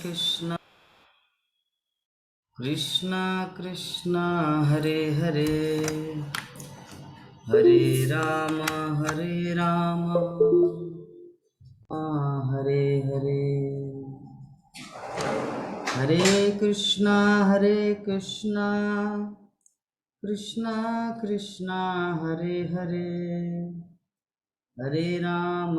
कृष्ण कृष्ण कृष्ण हरे हरे हरे राम हरे हरे हरे कृष्ण कृष्ण कृष्ण हरे हरे हरे राम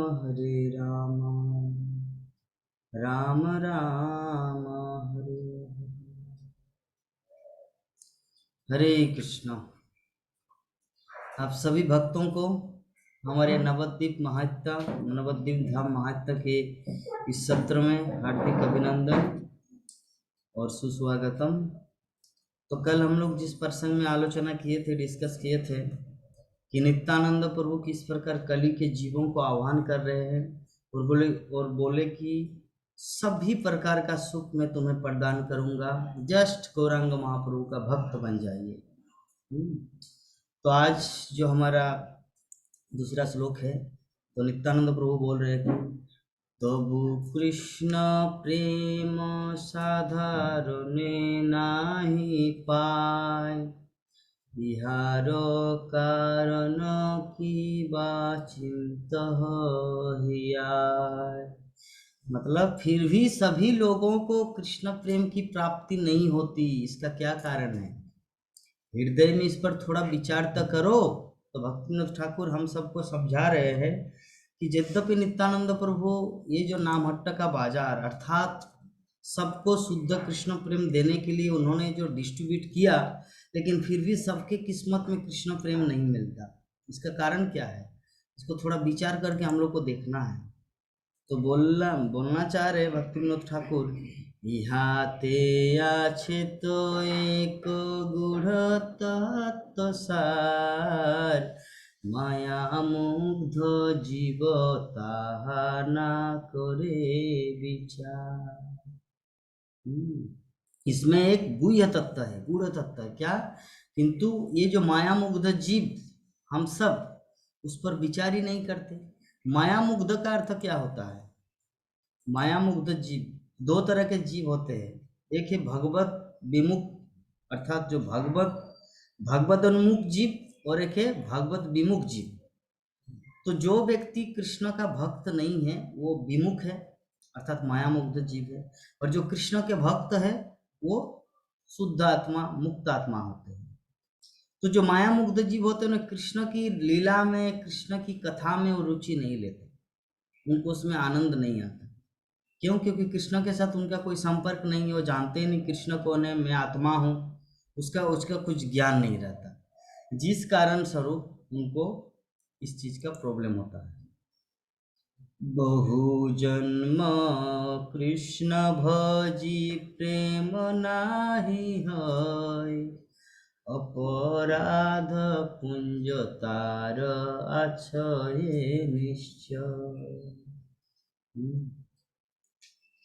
राम राम हरे हरे कृष्ण। आप सभी भक्तों को हमारे नवद्वीप धाम महात्मा के इस सत्र में हार्दिक अभिनंदन और सुस्वागतम। तो कल हम लोग जिस प्रसंग में आलोचना किए थे, डिस्कस किए थे कि नित्यानंद प्रभु किस प्रकार कली के जीवों को आह्वान कर रहे हैं और बोले कि सभी प्रकार का सुख मैं तुम्हें प्रदान करूंगा, जस्ट गौरांग महाप्रभु का भक्त बन जाइए। तो आज जो हमारा दूसरा श्लोक है, तो नित्यानंद प्रभु बोल रहे हैं तबु कृष्ण प्रेम साधारणे नाही पाय, बिहार कारण की बाचिंत हियाय। मतलब फिर भी सभी लोगों को कृष्ण प्रेम की प्राप्ति नहीं होती, इसका क्या कारण है? हृदय में इस पर थोड़ा विचार तो करो। तो भक्तिनाथ ठाकुर हम सबको समझा रहे हैं कि यद्यपि नित्यानंद प्रभु ये जो नामहट्टा का बाजार अर्थात सबको शुद्ध कृष्ण प्रेम देने के लिए उन्होंने जो डिस्ट्रीब्यूट किया, लेकिन फिर भी सबके किस्मत में कृष्ण प्रेम नहीं मिलता। इसका कारण क्या है? इसको थोड़ा विचार करके हम लोग को देखना है। तो बोलना चाह रहे भक्ति विनोद ठाकुर, इहाते आछे तो एक गूढ़ तत्व सार, माया मुग्ध जीव ताहा ना करे विचार। इसमें एक गुह्य तत्व है, गूढ़ तत्व है। क्या? किंतु ये जो माया मुग्ध जीव हम सब उस पर विचार ही नहीं करते। माया मुग्ध का अर्थ क्या होता है? माया मुग्ध जीव दो तरह के जीव होते हैं। एक है भगवत विमुख अर्थात जो भगवत उन्मुख जीव, और एक है भगवत विमुख जीव। तो जो व्यक्ति कृष्ण का भक्त नहीं है वो विमुख है अर्थात माया मुग्ध जीव है, और जो कृष्ण के भक्त है वो शुद्ध आत्मा मुक्त आत्मा होते हैं। तो जो माया मुग्ध जीव होते हैं उन्हें कृष्ण की लीला में, कृष्ण की कथा में वो रुचि नहीं लेते, उनको उसमें आनंद नहीं आता। क्यों? क्योंकि कृष्ण के साथ उनका कोई संपर्क नहीं है, वो जानते ही नहीं कृष्ण कौन है, मैं आत्मा हूँ, उसका कुछ ज्ञान नहीं रहता, जिस कारण स्वरूप उनको इस चीज का प्रॉब्लम होता है। बहु जन्म कृष्ण भजी प्रेम नाही है, अपराध पुंज तार आछये निश्चय।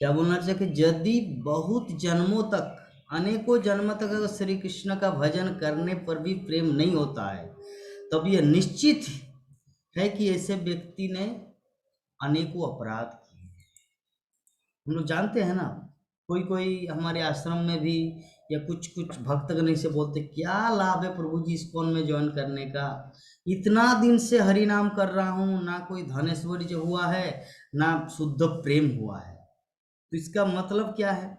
क्या बोलना चाहिए कि यदि बहुत जन्मों तक, अनेकों जन्म तक अगर श्री कृष्ण का भजन करने पर भी प्रेम नहीं होता है, तब यह निश्चित है कि ऐसे व्यक्ति ने अनेकों अपराध किए। हम लोग जानते हैं ना, कोई हमारे आश्रम में भी या कुछ भक्तगण से बोलते क्या लाभ है प्रभु जी इस्कॉन में ज्वाइन करने का, इतना दिन से हरि नाम कर रहा हूँ, ना कोई धनेश्वरी जो हुआ है ना शुद्ध प्रेम हुआ है। तो इसका मतलब क्या है?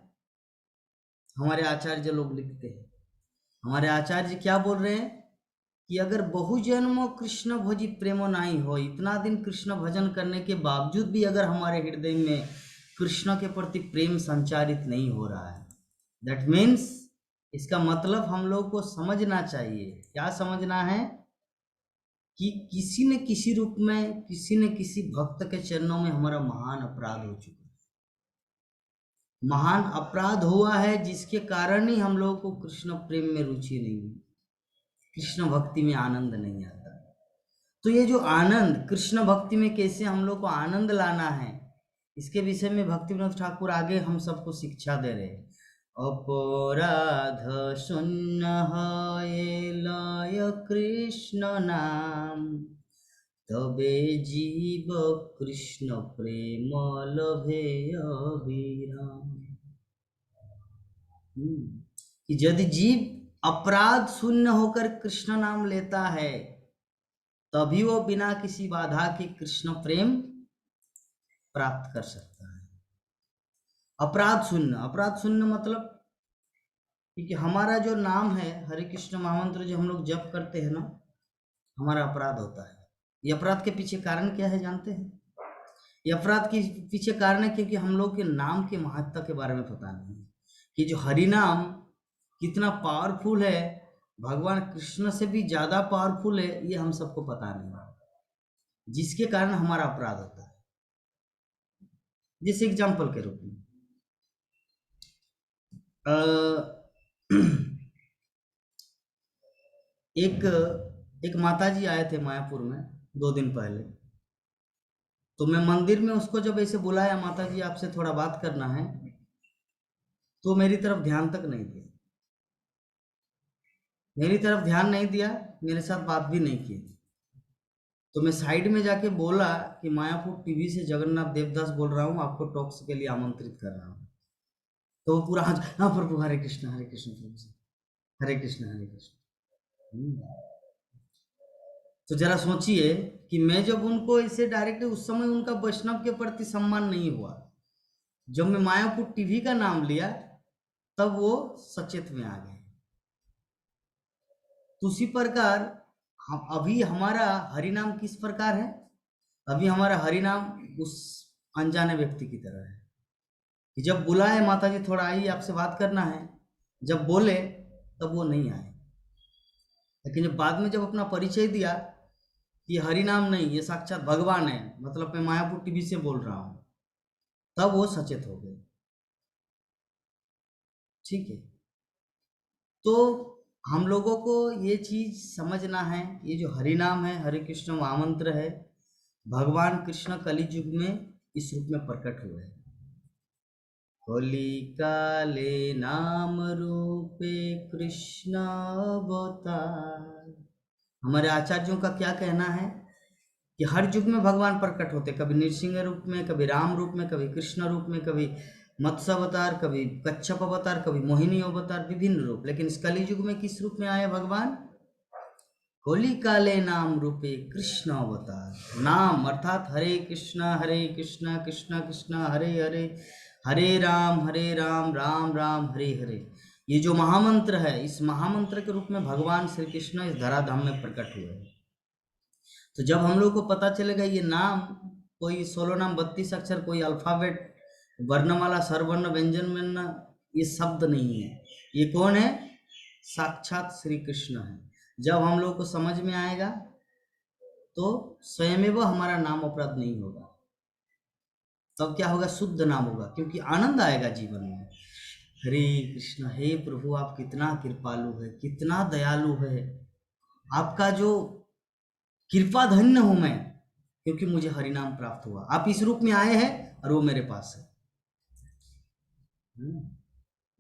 हमारे आचार्य लोग लिखते हैं, हमारे आचार्य क्या बोल रहे हैं कि अगर बहुजन्म कृष्ण भजी प्रेमो नाही हो, इतना दिन कृष्ण भजन करने के बावजूद भी अगर हमारे हृदय में कृष्ण के प्रति प्रेम संचारित नहीं हो रहा है, दैट मीन्स इसका मतलब हम लोग को समझना चाहिए। क्या समझना है? कि किसी न किसी रूप में किसी न किसी भक्त के चरणों में हमारा महान अपराध हो चुका है, महान अपराध हुआ है, जिसके कारण ही हम लोगों को कृष्ण प्रेम में रुचि नहीं है, कृष्ण भक्ति में आनंद नहीं आता। तो ये जो आनंद कृष्ण भक्ति में कैसे हम लोग को आनंद लाना है, इसके विषय में भक्ति विनोद ठाकुर आगे हम सबको शिक्षा दे रहे हैं। अपराध शून्य है लय कृष्ण नाम, तबे जीव कृष्ण प्रेम लभे अविराम। कि यदि जीव अपराध शून्य होकर कृष्ण नाम लेता है तभी वो बिना किसी बाधा के कृष्ण प्रेम प्राप्त कर सकता है। अपराध शून्य मतलब क्योंकि हमारा जो नाम है हरे कृष्ण महामंत्र जो हम लोग जप करते हैं ना, हमारा अपराध होता है। ये अपराध के पीछे कारण क्या है जानते हैं? ये अपराध के पीछे कारण है क्योंकि हम लोग के नाम के महत्ता के बारे में पता नहीं है कि जो हरि नाम कितना पावरफुल है, भगवान कृष्ण से भी ज्यादा पावरफुल है, ये हम सबको पता नहीं है, जिसके कारण हमारा अपराध होता है। जिस एग्जाम्पल के रूप में एक माताजी आए थे मायापुर में 2 दिन पहले, तो मैं मंदिर में उसको जब ऐसे बुलाया, माताजी आपसे थोड़ा बात करना है, तो मेरी तरफ ध्यान तक नहीं दिया, मेरे साथ बात भी नहीं की। तो मैं साइड में जाके बोला कि मायापुर टीवी से जगन्नाथ देवदास बोल रहा हूँ, आपको टॉक्स के लिए आमंत्रित कर रहा हूँ। तो वो पूरा हाँ प्रभु हरे कृष्ण प्रभु जी, हरे कृष्ण। तो जरा सोचिए कि मैं जब उनको ऐसे डायरेक्ट, उस समय उनका वैष्णव के प्रति सम्मान नहीं हुआ, जब मैं मायापुर टीवी का नाम लिया तब वो सचेत में आ गए। तो उसी प्रकार हम अभी हमारा हरिनाम किस प्रकार है? अभी हमारा हरिनाम उस अनजाने व्यक्ति की तरह है कि जब बुलाए माता जी थोड़ा आइए आपसे बात करना है, जब बोले तब वो नहीं आए, लेकिन जब बाद में जब अपना परिचय दिया कि हरिनाम नहीं, ये साक्षात भगवान है, मतलब मैं मायापुर टीवी से बोल रहा हूँ, तब वो सचेत हो गए। ठीक है, तो हम लोगों को ये चीज समझना है, ये जो हरिनाम है, हरे कृष्ण महामंत्र है, भगवान कृष्ण कलि युग में इस रूप में प्रकट हुए हैं। होली काले नाम रूपे कृष्ण अवतार। हमारे आचार्यों का क्या कहना है कि हर युग में भगवान प्रकट होते, कभी नृसिंह रूप में, कभी राम रूप में, कभी कृष्ण रूप में, कभी मत्स्य अवतार, कभी कच्छप अवतार, कभी मोहिनी अवतार, विभिन्न रूप। लेकिन इस कलि युग में किस रूप में आए भगवान? होली काले नाम रूपे कृष्ण अवतार। नाम अर्थात हरे कृष्ण कृष्ण कृष्ण हरे हरे, हरे राम राम राम हरे हरे। ये जो महामंत्र है, इस महामंत्र के रूप में भगवान श्री कृष्ण इस धराधाम में प्रकट हुए हैं। तो जब हम लोग को पता चलेगा ये नाम कोई 16 नाम 32 अक्षर, कोई अल्फाबेट वर्णमाला स्वरवर्ण व्यंजन में ना, ये शब्द नहीं है, ये कौन है? साक्षात श्री कृष्ण है। जब हम लोग को समझ में आएगा तो स्वयमेव हमारा नाम अपराध नहीं होगा, तब क्या होगा? शुद्ध नाम होगा, क्योंकि आनंद आएगा जीवन में। हरे कृष्ण, हे प्रभु आप कितना कृपालु है, कितना दयालु है, आपका जो कृपा धन्य हूं मैं, क्योंकि मुझे हरिनाम प्राप्त हुआ। आप इस रूप में आए हैं और वो मेरे पास है।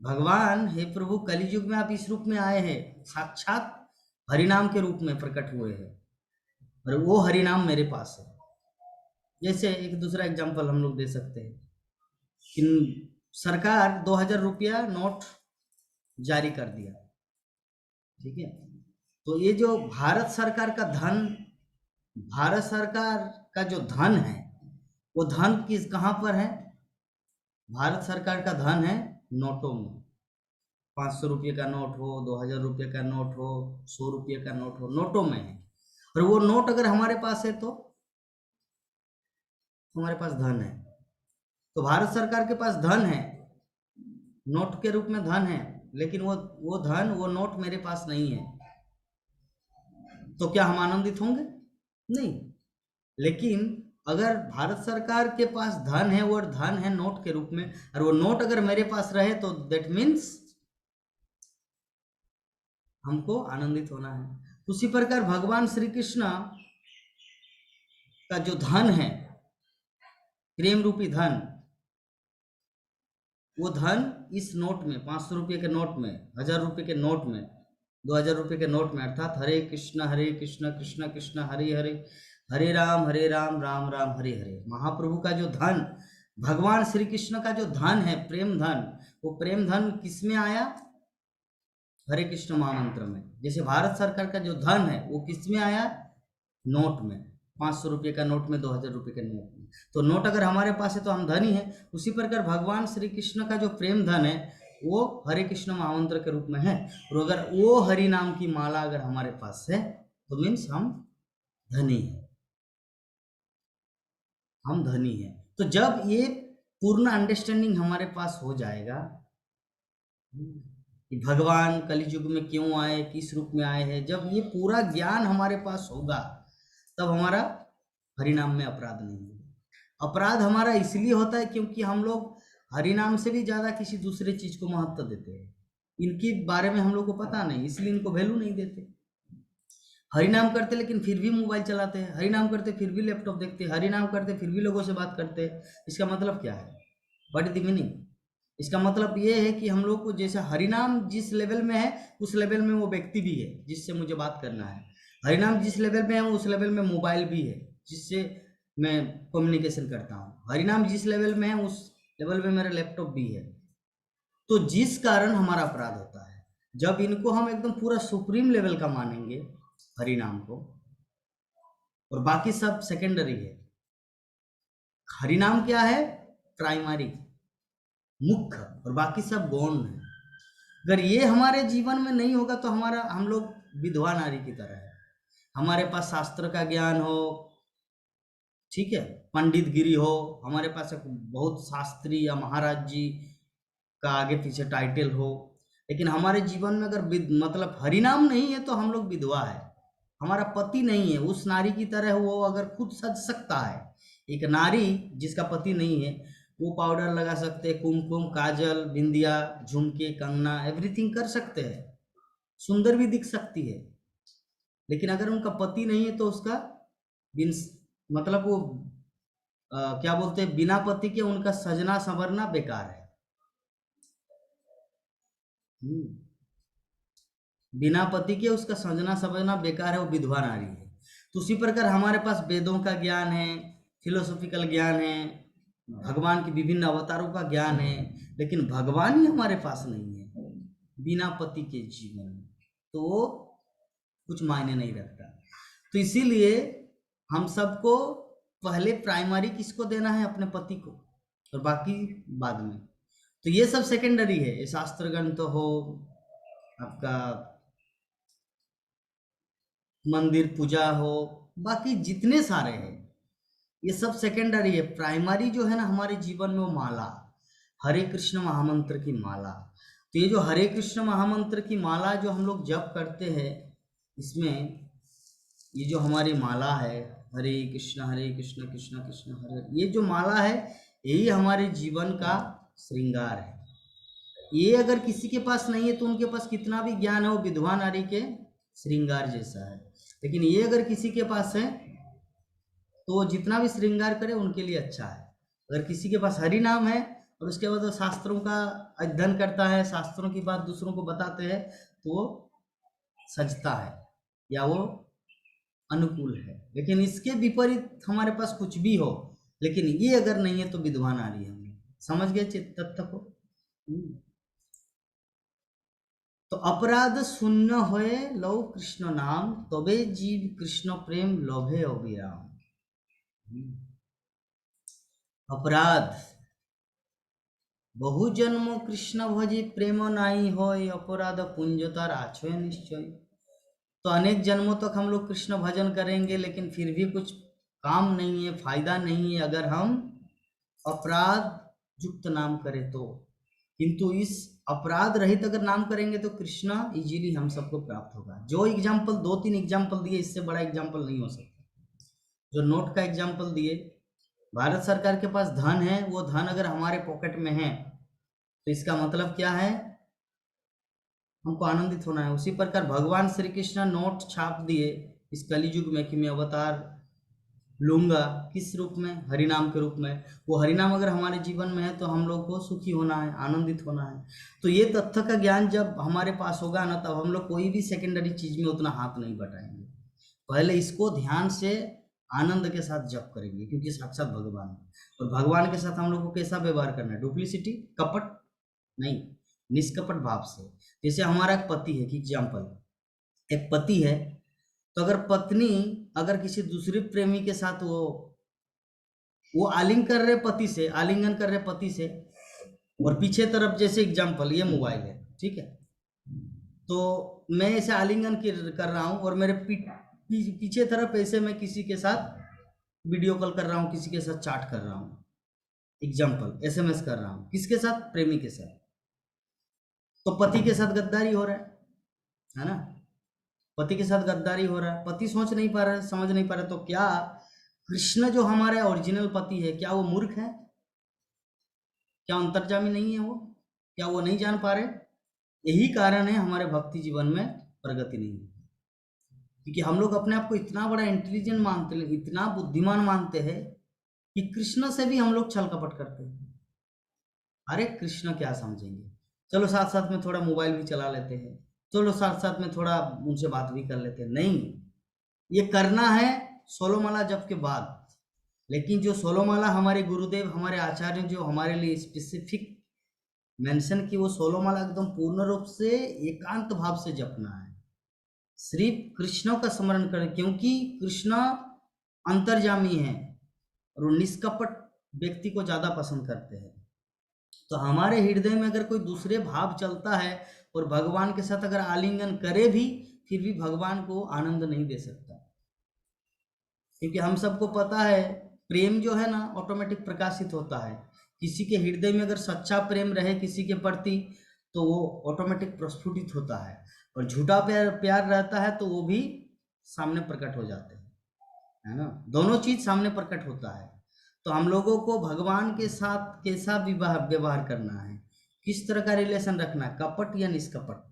भगवान हे प्रभु कलयुग में आप इस रूप में आए हैं, साक्षात हरिनाम के रूप में प्रकट हुए हैं, और वो हरिनाम मेरे पास है। जैसे एक दूसरा एग्जांपल हम लोग दे सकते हैं कि सरकार 2000 रुपया नोट जारी कर दिया, ठीक है, तो ये जो भारत सरकार का धन, भारत सरकार का जो धन है, वो धन कहाँ पर है? भारत सरकार का धन है नोटों में। 500 रुपये का नोट हो, 2000 रुपये का नोट हो, 100 रुपये का नोट हो, नोटों में है। और वो नोट अगर हमारे पास है तो हमारे पास धन है। तो भारत सरकार के पास धन है, नोट के रूप में धन है, लेकिन वो धन, वो नोट मेरे पास नहीं है, तो क्या हम आनंदित होंगे? नहीं। लेकिन अगर भारत सरकार के पास धन है, वो धन है नोट के रूप में, और वो नोट अगर मेरे पास रहे तो दैट मीन्स हमको आनंदित होना है। उसी प्रकार भगवान श्री कृष्ण का जो धन है, प्रेम रूपी धन, वो धन इस नोट में, 500 रुपये के नोट में, 1000 रुपये के नोट में, 2000 रुपये के नोट में, अर्थात हरे कृष्ण कृष्ण कृष्ण हरे हरे, हरे राम राम राम हरे हरे, महाप्रभु का जो धन भगवान श्री कृष्ण का जो धन है प्रेम धन, वो प्रेम धन किस में आया? हरे कृष्ण महामंत्र में। जैसे भारत सरकार का जो धन है वो किस में आया? नोट में, 500 रुपये का नोट में, 2000 रुपये के नोट में। तो नोट अगर हमारे पास है तो हम धनी है। उसी प्रकार भगवान श्री कृष्ण का जो प्रेम धन है वो हरे कृष्ण महामंत्र के रूप में है। और अगर वो हरि नाम की माला अगर हमारे पास है तो मीन्स हम धनी है, हम धनी है। तो जब ये पूर्ण अंडरस्टैंडिंग हमारे पास हो जाएगा कि भगवान कलयुग में क्यों आए, किस रूप में आए हैं, जब ये पूरा ज्ञान हमारे पास होगा तब हमारा हरिनाम में अपराध नहीं होगा। अपराध हमारा इसलिए होता है क्योंकि हम लोग हरिनाम से भी ज़्यादा किसी दूसरे चीज़ को महत्व देते हैं। इनके बारे में हम लोग को पता नहीं, इसलिए इनको वैल्यू नहीं देते। हरिनाम करते लेकिन फिर भी मोबाइल चलाते हैं, हरिनाम करते फिर भी लैपटॉप देखते हैं, हरिनाम करते फिर भी लोगों से बात करते हैं। इसका मतलब क्या है? What is the meaning? इसका मतलब ये है कि हम लोग को जैसे हरिनाम जिस लेवल में है उस लेवल में वो व्यक्ति भी है जिससे मुझे बात करना है। हरिनाम जिस लेवल में है उस लेवल में मोबाइल भी है जिससे मैं कम्युनिकेशन करता हूँ। हरिनाम जिस लेवल में है उस लेवल में मेरा लैपटॉप भी है। तो जिस कारण हमारा अपराध होता है, जब इनको हम एकदम पूरा सुप्रीम लेवल का मानेंगे हरिनाम को, और बाकी सब सेकेंडरी है। हरिनाम क्या है? प्राइमरी, मुख्य, और बाकी सब गौण है। अगर ये हमारे जीवन में नहीं होगा तो हम लोग विधवा नारी की तरह है। हमारे पास शास्त्र का ज्ञान हो, ठीक है, पंडित गिरी हो, हमारे पास एक बहुत शास्त्री या महाराज जी का आगे पीछे टाइटल हो, लेकिन हमारे जीवन में अगर मतलब हरिनाम नहीं है तो हम लोग विधवा है। हमारा पति नहीं है उस नारी की तरह, वो अगर खुद सज सकता है। एक नारी जिसका पति नहीं है वो पाउडर लगा सकते हैं, कुमकुम, काजल, बिंदिया, झुमके, कंगना, एवरीथिंग कर सकते हैं, सुंदर भी दिख सकती है। लेकिन अगर उनका पति नहीं है तो उसका बिन मतलब वो क्या बोलते हैं, बिना पति के उनका सजना संवरना बेकार है। बिना पति के उसका सजना संवरना बेकार है, वो विधवा नारी है। तो उसी प्रकार हमारे पास वेदों का ज्ञान है, फिलोसॉफिकल ज्ञान है, भगवान के विभिन्न अवतारों का ज्ञान है, लेकिन भगवान ही हमारे पास नहीं है बिना पति के जीवन में, तो वो कुछ मायने नहीं रखता। तो इसीलिए हम सबको पहले प्राइमरी किसको देना है? अपने पति को, और बाकी बाद में। तो ये सब सेकेंडरी है। ये शास्त्र ग्रंथ हो, आपका मंदिर पूजा हो, बाकी जितने सारे हैं ये सब सेकेंडरी है। प्राइमरी जो है ना हमारे जीवन में वो माला, हरे कृष्ण महामंत्र की माला। तो ये जो हरे कृष्ण महामंत्र की माला जो हम लोग जप करते हैं, इसमें ये जो हमारी माला है हरे कृष्ण कृष्ण कृष्ण हरे, ये जो माला है यही हमारे जीवन का श्रृंगार है। ये अगर किसी के पास नहीं है तो उनके पास कितना भी ज्ञान है वो विधवा नारी के श्रृंगार जैसा है। लेकिन ये अगर किसी के पास है तो वो जितना भी श्रृंगार करे उनके लिए अच्छा है। अगर किसी के पास हरि नाम है और उसके बाद वो शास्त्रों का अध्ययन करता है, शास्त्रों की बात दूसरों को बताते हैं, तो वो सजता है या वो अनुकूल है। लेकिन इसके विपरीत हमारे पास कुछ भी हो, लेकिन ये अगर नहीं है तो विधवा नारी है। हम समझ गए तथ्य को? तो अपराध शून्य होए लव कृष्ण नाम, तबे जीव कृष्ण प्रेम लोभे अभिराम। अपराध बहु जन्म कृष्ण भजी प्रेम नाई होय, अपराध पुंजतार आछय निश्चय। तो अनेक जन्मों तक हम लोग कृष्ण भजन करेंगे लेकिन फिर भी कुछ काम नहीं है, फायदा नहीं है अगर हम अपराध युक्त नाम करें तो। किंतु इस अपराध रहित अगर नाम करेंगे तो कृष्णा इजीली हम सबको प्राप्त होगा। जो एग्जाम्पल 2-3 एग्जाम्पल दिए, इससे बड़ा एग्जाम्पल नहीं हो सकता। जो नोट का एग्जाम्पल दिए, भारत सरकार के पास धन है, वो धन अगर हमारे पॉकेट में है तो इसका मतलब क्या है? हमको आनंदित होना है। उसी प्रकार भगवान श्री कृष्ण नोट छाप दिए इस कलियुग में कि मैं अवतार लूंगा, किस रूप में? हरिनाम के रूप में। वो हरिनाम अगर हमारे जीवन में है तो हम लोग को सुखी होना है, आनंदित होना है। तो ये तथ्य का ज्ञान जब हमारे पास होगा ना, तब हम लोग कोई भी सेकेंडरी चीज में उतना हाथ नहीं बटाएंगे। पहले इसको ध्यान से आनंद के साथ जप करेंगे, क्योंकि साक्षात भगवान है। और भगवान के साथ हम लोग को कैसा व्यवहार करना है? डुप्लीसिटी, कपट नहीं, निष्कपट भाव से। जैसे हमारा एक पति है कि एग्जाम्पल, एक पति है, तो अगर पत्नी अगर किसी दूसरे प्रेमी के साथ वो आलिंग कर रहे पति से, आलिंगन कर रहे पति से, और पीछे तरफ जैसे एग्जाम्पल ये मोबाइल है, ठीक है, तो मैं ऐसे आलिंगन कर रहा हूँ और मेरे पीछे तरफ ऐसे मैं किसी के साथ वीडियो कॉल कर रहा हूँ, किसी के साथ चैट कर रहा हूँ, एग्जाम्पल एसएमएस कर रहा हूँ, किसके साथ? प्रेमी के साथ। तो पति के साथ गद्दारी हो रहा है ना? पति के साथ गद्दारी हो रहा है, पति सोच नहीं पा रहा है, समझ नहीं पा रहा। तो क्या कृष्ण जो हमारे ओरिजिनल पति है, क्या वो मूर्ख है? क्या अंतर्जामी नहीं है वो? क्या वो नहीं जान पा रहे? यही कारण है हमारे भक्ति जीवन में प्रगति नहीं है, क्योंकि हम लोग अपने आप को इतना बड़ा इंटेलिजेंट मानते हैं, इतना बुद्धिमान मानते हैं कि कृष्ण से भी हम लोग छल कपट करते हैं। अरे कृष्ण क्या समझेंगे, चलो साथ साथ में थोड़ा मोबाइल भी चला लेते हैं, चलो साथ साथ में थोड़ा उनसे बात भी कर लेते हैं। नहीं, ये करना है 16 माला जप के बाद। लेकिन जो 16 माला हमारे गुरुदेव, हमारे आचार्य जो हमारे लिए स्पेसिफिक मेंशन की, वो 16 माला एकदम पूर्ण रूप से एकांत भाव से जपना है, सिर्फ कृष्ण का स्मरण करें, क्योंकि कृष्ण अंतर्जामी है और वो निष्कपट व्यक्ति को ज्यादा पसंद करते हैं। तो हमारे हृदय में अगर कोई दूसरे भाव चलता है और भगवान के साथ अगर आलिंगन करे भी, फिर भी भगवान को आनंद नहीं दे सकता, क्योंकि हम सबको पता है प्रेम जो है ना ऑटोमेटिक प्रकाशित होता है। किसी के हृदय में अगर सच्चा प्रेम रहे किसी के प्रति, तो वो ऑटोमेटिक प्रस्फुटित होता है, और झूठा प्यार प्यार रहता है तो वो भी सामने प्रकट हो जाते हैं, है ना? दोनों चीज सामने प्रकट होता है। तो हम लोगों को भगवान के साथ कैसा व्यवहार करना है, किस तरह का रिलेशन रखना है, कपट या निष्कपट?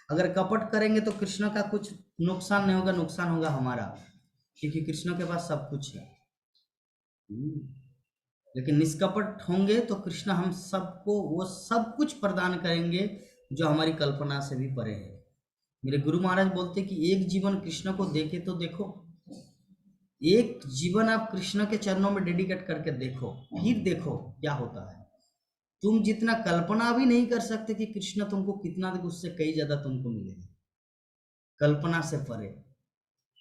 अगर कपट करेंगे तो कृष्ण का कुछ नुकसान नहीं होगा, नुकसान होगा हमारा, क्योंकि कृष्ण के पास सब कुछ है। लेकिन निष्कपट होंगे तो कृष्ण हम सबको वो सब कुछ प्रदान करेंगे जो हमारी कल्पना से भी परे है। मेरे गुरु महाराज बोलते कि एक जीवन कृष्ण को देखे तो देखो, एक जीवन आप कृष्ण के चरणों में डेडिकेट करके देखो, फिर देखो क्या होता है। तुम जितना कल्पना भी नहीं कर सकते कि कृष्ण तुमको कितना, उससे कई ज्यादा तुमको मिलेगा, कल्पना से परे।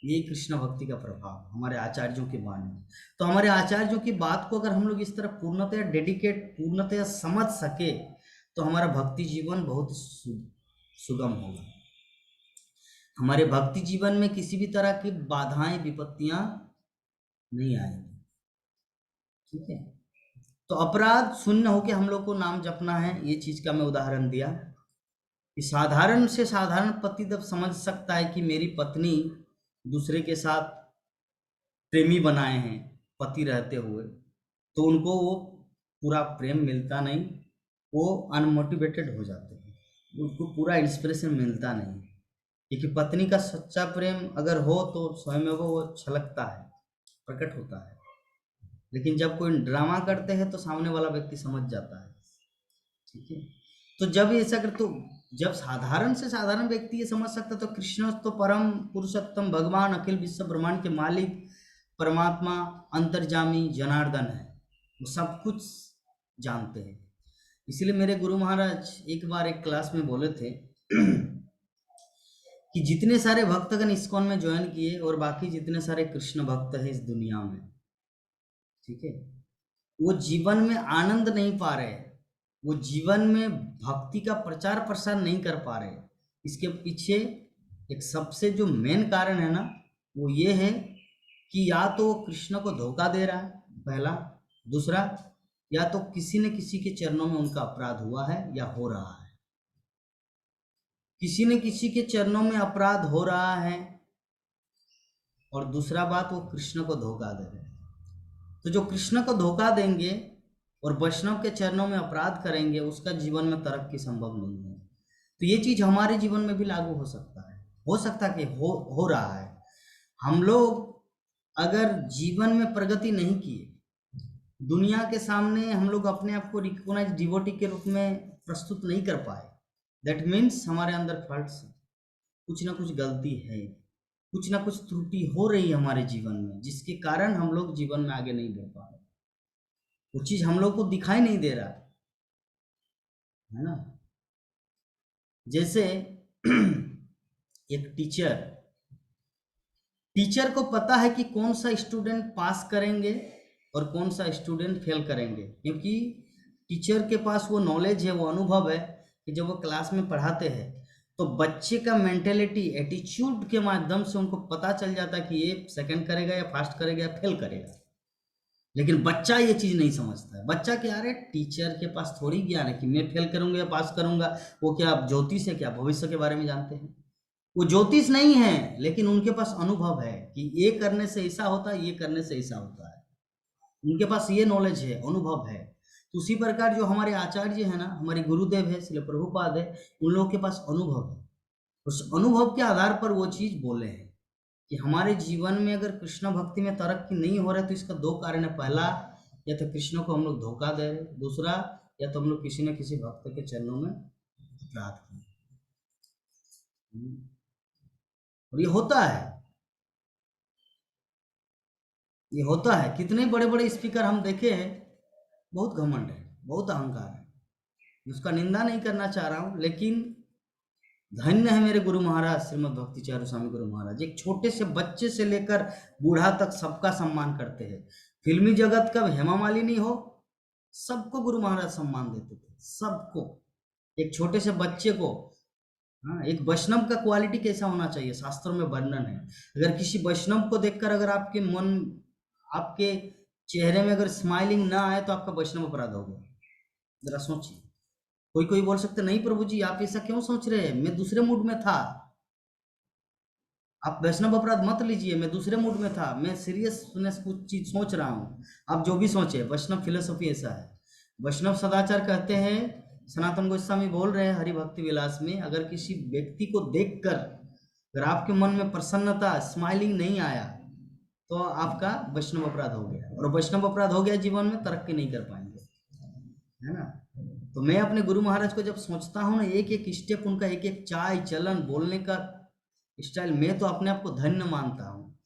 ये कृष्ण भक्ति का प्रभाव हमारे आचार्यों की वाणी। तो हमारे आचार्यों की बात को अगर हम लोग इस तरह पूर्णतया डेडिकेट, पूर्णतया समझ सके, तो हमारा भक्ति जीवन बहुत सुगम होगा। हमारे भक्ति जीवन में किसी भी तरह की बाधाएं, विपत्तियां नहीं आएंगी, ठीक है? तो अपराध शून्य होकर हम लोग को नाम जपना है। ये चीज का मैं उदाहरण दिया कि साधारण से साधारण पति जब समझ सकता है कि मेरी पत्नी दूसरे के साथ प्रेमी बनाए हैं पति रहते हुए, तो उनको वो पूरा प्रेम मिलता नहीं, वो अनमोटिवेटेड हो जाते हैं, उनको पूरा इंस्पिरेशन मिलता नहीं। क्योंकि पत्नी का सच्चा प्रेम अगर हो तो स्वयं वो छलकता है, प्रकट होता है। लेकिन जब कोई ड्रामा करते हैं तो सामने वाला व्यक्ति समझ जाता है, ठीक है? तो जब ऐसा कर, तो जब साधारण से साधारण व्यक्ति ये समझ सकता, तो कृष्ण तो परम पुरुषोत्तम भगवान, अखिल विश्व ब्रह्मांड के मालिक, परमात्मा, अंतर्जामी जनार्दन है, वो सब कुछ जानते हैं। इसलिए मेरे गुरु महाराज एक बार एक क्लास में बोले थे कि जितने सारे भक्तगण इस्कॉन में ज्वाइन किए और बाकी जितने सारे कृष्ण भक्त हैं इस दुनिया में, ठीक है, वो जीवन में आनंद नहीं पा रहे, वो जीवन में भक्ति का प्रचार प्रसार नहीं कर पा रहे। इसके पीछे एक सबसे जो मेन कारण है ना, वो ये है कि या तो कृष्ण को धोखा दे रहा है, पहला। दूसरा, या तो किसी न किसी के चरणों में उनका अपराध हुआ है या हो रहा है। किसी न किसी के चरणों में अपराध हो रहा है, और दूसरा बात, वो कृष्ण को धोखा दे रहे हैं। तो जो कृष्ण को धोखा देंगे और वैष्णव के चरणों में अपराध करेंगे, उसका जीवन में तरक्की संभव नहीं है। तो ये चीज हमारे जीवन में भी लागू हो सकता है, कि हो रहा है। हम लोग अगर जीवन में प्रगति नहीं किए, दुनिया के सामने हम लोग अपने आप को रिकॉग्नाइज डिवोटी के रूप में प्रस्तुत नहीं कर पाए, दैट मीन्स हमारे अंदर फॉल्ट्स, कुछ ना कुछ गलती है। कुछ ना कुछ त्रुटि हो रही है हमारे जीवन में, जिसके कारण हम लोग जीवन में आगे नहीं बढ़ पा रहे। वो चीज हम लोग को दिखाई नहीं दे रहा है ना। जैसे एक टीचर टीचर को पता है कि कौन सा स्टूडेंट पास करेंगे और कौन सा स्टूडेंट फेल करेंगे, क्योंकि टीचर के पास वो नॉलेज है, वो अनुभव है कि जब वो क्लास में पढ़ाते हैं तो बच्चे का मेंटेलिटी एटीट्यूड के माध्यम से उनको पता चल जाता है कि ये सेकंड करेगा या फास्ट करेगा या फेल करेगा। लेकिन बच्चा ये चीज नहीं समझता है। बच्चा क्या, अरे टीचर के पास थोड़ी ज्ञान है कि मैं फेल करूंगा या पास करूंगा। वो क्या ज्योतिष है, क्या भविष्य के बारे में जानते हैं? वो ज्योतिष नहीं है, लेकिन उनके पास अनुभव है कि ये करने से ऐसा होता है, ये करने से ऐसा होता है। उनके पास ये नॉलेज है, अनुभव है। तो उसी प्रकार जो हमारे आचार्य है ना, हमारे गुरुदेव है, श्रील प्रभुपाद है, उन लोगों के पास अनुभव है। उस अनुभव के आधार पर वो चीज बोले हैं कि हमारे जीवन में अगर कृष्ण भक्ति में तरक्की नहीं हो रहा है तो इसका दो कारण है। पहला, या तो कृष्ण को हम लोग धोखा दे रहे, दूसरा या तो हम लोग किसी न किसी भक्त के चरणों में अपराध किए। और ये होता है, ये होता है। कितने बड़े बड़े स्पीकर हम देखे हैं, बहुत घमंड है, बहुत अहंकार है। उसका निंदा नहीं करना चाह रहा हूँ, लेकिन धन्य है मेरे गुरु महाराज श्रीमद् भक्ति चारू स्वामी गुरु महाराज। एक छोटे से बच्चे से लेकर बूढ़ा तक सबका सम्मान करते हैं। फिल्मी जगत का हेमा मालिनी हो, सबको गुरु महाराज सम्मान देते थे, सबको। एक छोटे से बच्चे को, हाँ, एक वैष्णव का क्वालिटी कैसा होना चाहिए शास्त्रों में वर्णन है। अगर किसी वैष्णव को देखकर अगर आपके मन, आपके चेहरे में अगर स्माइलिंग ना आए तो आपका वैष्णव अपराध हो गया। जरा सोचिए। कोई कोई बोल सकते नहीं प्रभु जी आप ऐसा क्यों सोच रहे हैं, मैं दूसरे मूड में था। आप वैष्णव अपराध मत लीजिए, मैं दूसरे मूड में था, मैं सीरियसनेस कुछ चीज सोच रहा हूँ। आप जो भी सोचे, वैष्णव फिलोसॉफी ऐसा है। वैष्णव सदाचार कहते हैं, सनातन गोस्वामी बोल रहे हैं हरि भक्ति विलास में, अगर किसी व्यक्ति को देखकर अगर आपके मन में प्रसन्नता, स्माइलिंग नहीं आया तो आपका वैष्णव अपराध हो गया। और वैष्णव अपराध हो गया, जीवन में तरक्की नहीं कर पाएंगे, है ना। तो मैं अपने गुरु महाराज को जब सोचता हूँ ना, एक एक स्टेप उनका, एक एक चाल चलन, बोलने का स्टाइल, मैं तो अपने आप को धन्य मानता हूँ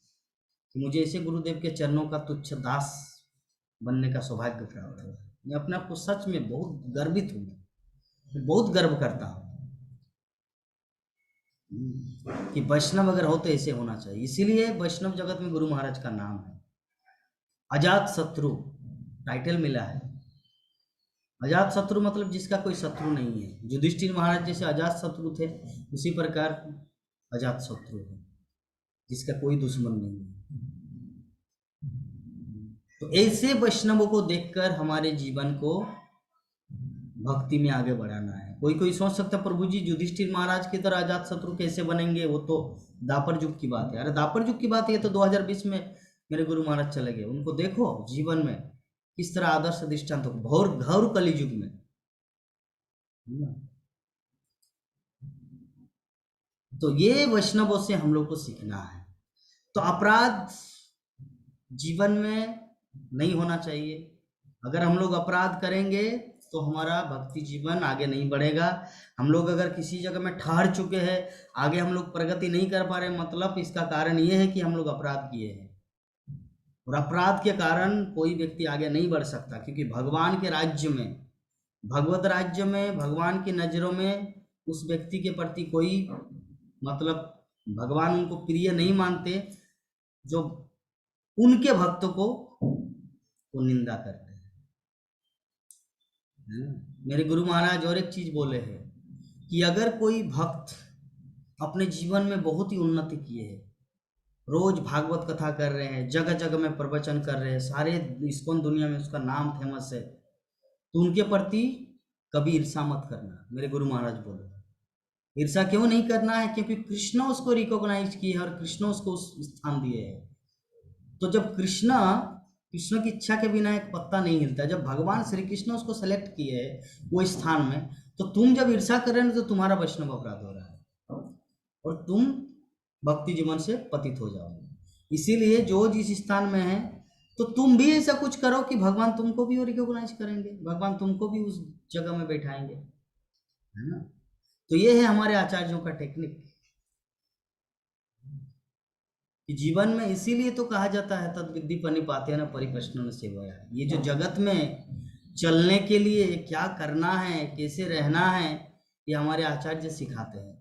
कि मुझे ऐसे गुरुदेव के चरणों का तुच्छ दास बनने का सौभाग्य प्राप्त हुआ। मैं अपने आप को सच में बहुत गर्वित हूँ, बहुत गर्व करता हूँ कि वैष्णव अगर हो तो ऐसे होना चाहिए। इसीलिए वैष्णव जगत में गुरु महाराज का नाम है। अजात शत्रु टाइटल मिला है। अजात शत्रु मतलब जिसका कोई शत्रु नहीं है। युधिष्ठिर महाराज जैसे अजात शत्रु थे, उसी प्रकार अजात शत्रु है, जिसका कोई दुश्मन नहीं है। तो ऐसे वैष्णवों को देखकर हमारे जीवन को भक्ति में आगे बढ़ाना है। कोई कोई सोच सकता है प्रभु जी युधिष्ठिर महाराज की तरह अजात शत्रु कैसे बनेंगे, वो तो दापर युग की बात है। अरे दापर युग की बात है, ये तो 2020 में मेरे गुरु महाराज चले गए। उनको देखो जीवन में किस तरह आदर्श दृष्टांत हो, घोर घोर कली युग में। तो ये वैष्णवों से हम लोग को सीखना है। तो अपराध जीवन में नहीं होना चाहिए। अगर हम लोग अपराध करेंगे तो हमारा भक्ति जीवन आगे नहीं बढ़ेगा। हम लोग अगर किसी जगह में ठहर चुके हैं, आगे हम लोग प्रगति नहीं कर पा रहे, मतलब इसका कारण ये है कि हम लोग अपराध किए हैं। और अपराध के कारण कोई व्यक्ति आगे नहीं बढ़ सकता, क्योंकि भगवान के राज्य में, भगवत राज्य में, भगवान की नजरों में उस व्यक्ति के प्रति कोई, मतलब भगवान उनको प्रिय नहीं मानते जो उनके भक्तों को वो निंदा करते हैं। मेरे गुरु महाराज और एक चीज बोले हैं कि अगर कोई भक्त अपने जीवन में बहुत ही उन्नति किए है, रोज भागवत कथा कर रहे हैं, जगह जगह में प्रवचन कर रहे हैं, सारे इस्कॉन दुनिया में उसका नाम फेमस है, तो उनके प्रति कभी ईर्षा मत करना। मेरे गुरु महाराज बोले ईर्षा क्यों नहीं करना है, क्योंकि कृष्ण उसको रिकॉग्नाइज किए है और कृष्ण उसको उस स्थान दिए है। तो जब कृष्ण, कृष्ण की इच्छा के बिना एक पत्ता नहीं हिलता। जब भगवान श्री कृष्ण उसको सेलेक्ट किए है वो स्थान में, तो तुम जब ईर्षा कर रहे हो तो तुम्हारा वैष्णव अपराध हो रहा है और तुम भक्ति जीवन से पतित हो जाओगे। इसीलिए जो जिस स्थान में है, तो तुम भी ऐसा कुछ करो कि भगवान तुमको भी रिकॉग्नाइज करेंगे, भगवान तुमको भी उस जगह में बैठाएंगे, है ना। तो ये है हमारे आचार्यों का टेक्निक। कि जीवन में इसीलिए तो कहा जाता है तद विद्धि परिपातेन परिप्रश्न सेवया। ये जो जगत में चलने के लिए क्या करना है, कैसे रहना है, ये हमारे आचार्य सिखाते हैं।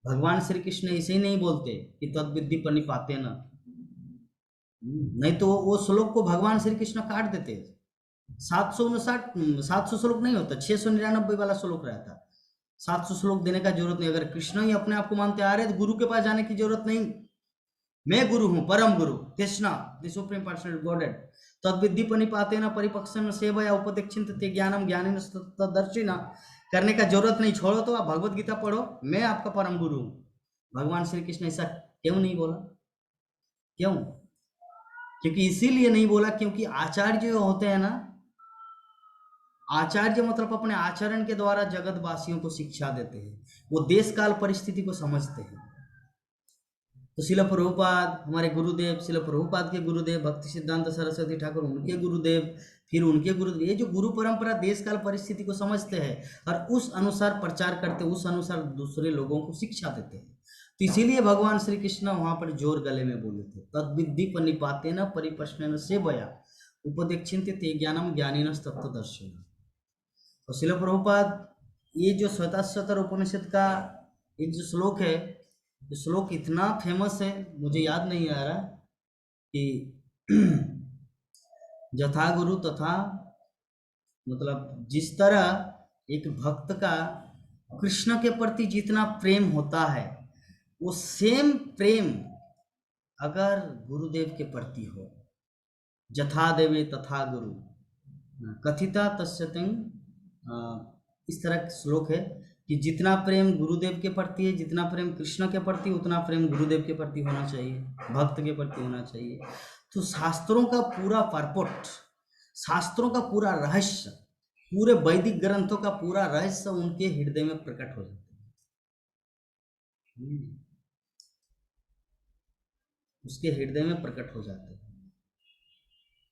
भगवान श्री कृष्ण इसे ही नहीं बोलते कि तद विद्धि परिपातेन, नहीं तो वो श्लोक को भगवान श्री कृष्ण काट देते। 759 श्लोक नहीं होता, 699 वाला श्लोक रहता। 700 श्लोक देने का जरूरत नहीं। अगर कृष्ण ही अपने आप को मानते आ रहे तो गुरु के पास जाने की जरूरत नहीं। मैं गुरु हूँ, परम गुरु Krishna the supreme personal godhead. तद्विद्धि परिपातेन परिपक्षन सेवया उपदेक्षित ते ज्ञानम ज्ञानेन तदर्शिना। करने का जरूरत नहीं, छोड़ो तो आप भगवत गीता पढ़ो, मैं आपका परम गुरु हूँ। भगवान श्री कृष्ण ऐसा क्यों नहीं बोला? क्यों? क्योंकि इसीलिए नहीं बोला क्योंकि आचार्य जो होते हैं ना, आचार्य मतलब अपने आचरण के द्वारा जगतवासियों को शिक्षा देते हैं। वो देश काल परिस्थिति को समझते हैं। तो शिल प्रभुपाद हमारे गुरुदेव, शिल प्रभुपाद के गुरुदेव भक्ति सिद्धांत सरस्वती ठाकुर, उनके गुरुदेव, फिर उनके गुरुदेव, ये जो गुरु परंपरा देश काल परिस्थिति को समझते हैं और उस अनुसार प्रचार करते, उस अनुसार दूसरे लोगों को शिक्षा देते हैं। तो इसीलिए भगवान श्री कृष्ण वहां पर जोर गले में बोले थे, तद्विद्धि परिपातेन परिप्रश्नेन सेवया उपदेक्षिन्ते ते ज्ञानम ज्ञानिन तत्त्वदर्शिनः। और शिल प्रभुपाद ये जो स्वतः उपनिषद का एक जो श्लोक है, जो श्लोक इतना फेमस है, मुझे याद नहीं आ रहा कि यथा गुरु तथा, मतलब जिस तरह एक भक्त का कृष्ण के प्रति जितना प्रेम होता है, वो सेम प्रेम अगर गुरुदेव के प्रति हो, यथा देवे तथा गुरु कथिता तस्य तें, इस तरह का श्लोक है कि जितना प्रेम गुरुदेव के प्रति है, जितना प्रेम कृष्ण के प्रति, उतना प्रेम गुरुदेव के प्रति होना चाहिए, भक्त के प्रति होना चाहिए। तो शास्त्रों का पूरा परपोट, शास्त्रों का पूरा रहस्य, पूरे वैदिक ग्रंथों का पूरा रहस्य उनके हृदय में प्रकट हो जाता है, उसके हृदय में प्रकट हो जाते हैं।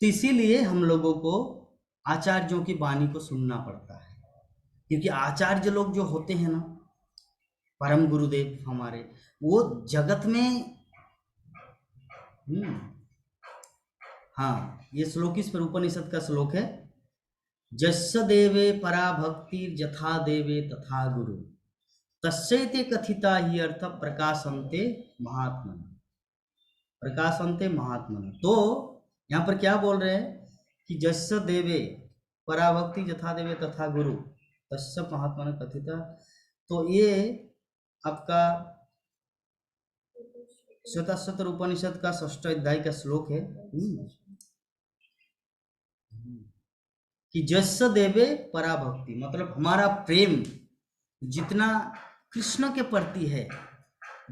तो इसीलिए हम लोगों को आचार्यों की वाणी को सुनना पड़ता है, क्योंकि आचार्य लोग जो होते हैं ना, परम गुरुदेव हमारे, वो जगत में हाँ, ये श्लोक इस पर उपनिषद का श्लोक है, जस्य देवे परा भक्ति यथा देवे तथा गुरु तस्यैते कथिता ही अर्थ प्रकाशन्ते महात्मन, प्रकाशन्ते महात्मन। तो यहाँ पर क्या बोल रहे हैं कि जस्य देवे परा भक्ति यथा देवे तथा गुरु तस्य महात्मन कथिता। तो ये आपका स्वतः उपनिषद का 6ठ अध्याय का श्लोक है कि जस्य देवे परा भक्ति, मतलब हमारा प्रेम जितना कृष्ण के प्रति है,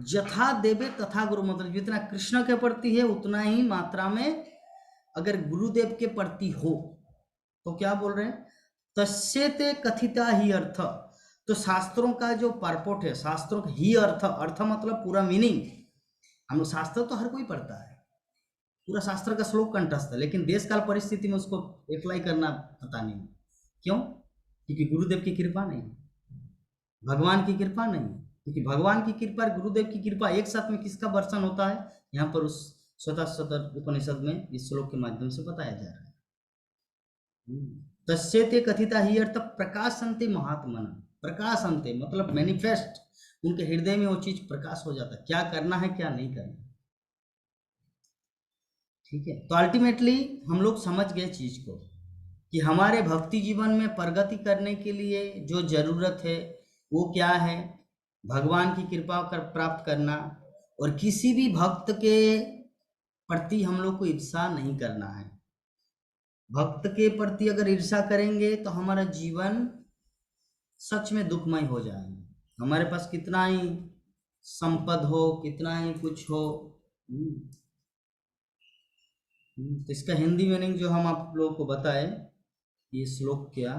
यथा देवे तथा गुरु, मतलब जितना कृष्ण के प्रति है उतना ही मात्रा में अगर गुरुदेव के प्रति हो। तो क्या बोल रहे हैं, तस्यते कथिता ही अर्थ। तो शास्त्रों का जो परपोट है, शास्त्रों का ही अर्थ, अर्थ मतलब पूरा मीनिंग। हम लोग शास्त्र तो हर कोई पढ़ता है, पूरा शास्त्र का श्लोक कंठस्थ है, लेकिन देश काल परिस्थिति में उसको अप्लाई करना पता नहीं। क्यों? क्योंकि गुरुदेव की कृपा नहीं, भगवान की कृपा नहीं। क्योंकि भगवान की कृपा और गुरुदेव की कृपा एक साथ में किसका वर्षन होता है, यहाँ पर उस स्वतः उपनिषद में इस श्लोक के माध्यम से बताया जा रहा है। तस्यते कथिता ही अर्थ प्रकाशन्ते महात्मन, प्रकाशन्ते मतलब मैनिफेस्ट, उनके हृदय में वो चीज प्रकाश हो जाता है, क्या करना है क्या नहीं करना। ठीक है, तो अल्टीमेटली हम लोग समझ गए चीज को कि हमारे भक्ति जीवन में प्रगति करने के लिए जो जरूरत है वो क्या है, भगवान की कृपा कर प्राप्त करना, और किसी भी भक्त के प्रति हम लोग को ईर्षा नहीं करना है। भक्त के प्रति अगर ईर्षा करेंगे तो हमारा जीवन सच में दुखमय हो जाएगा। हमारे पास कितना ही संपद हो, कितना ही कुछ हो, तो इसका हिंदी मीनिंग जो हम आप लोगों को बताए, ये श्लोक क्या,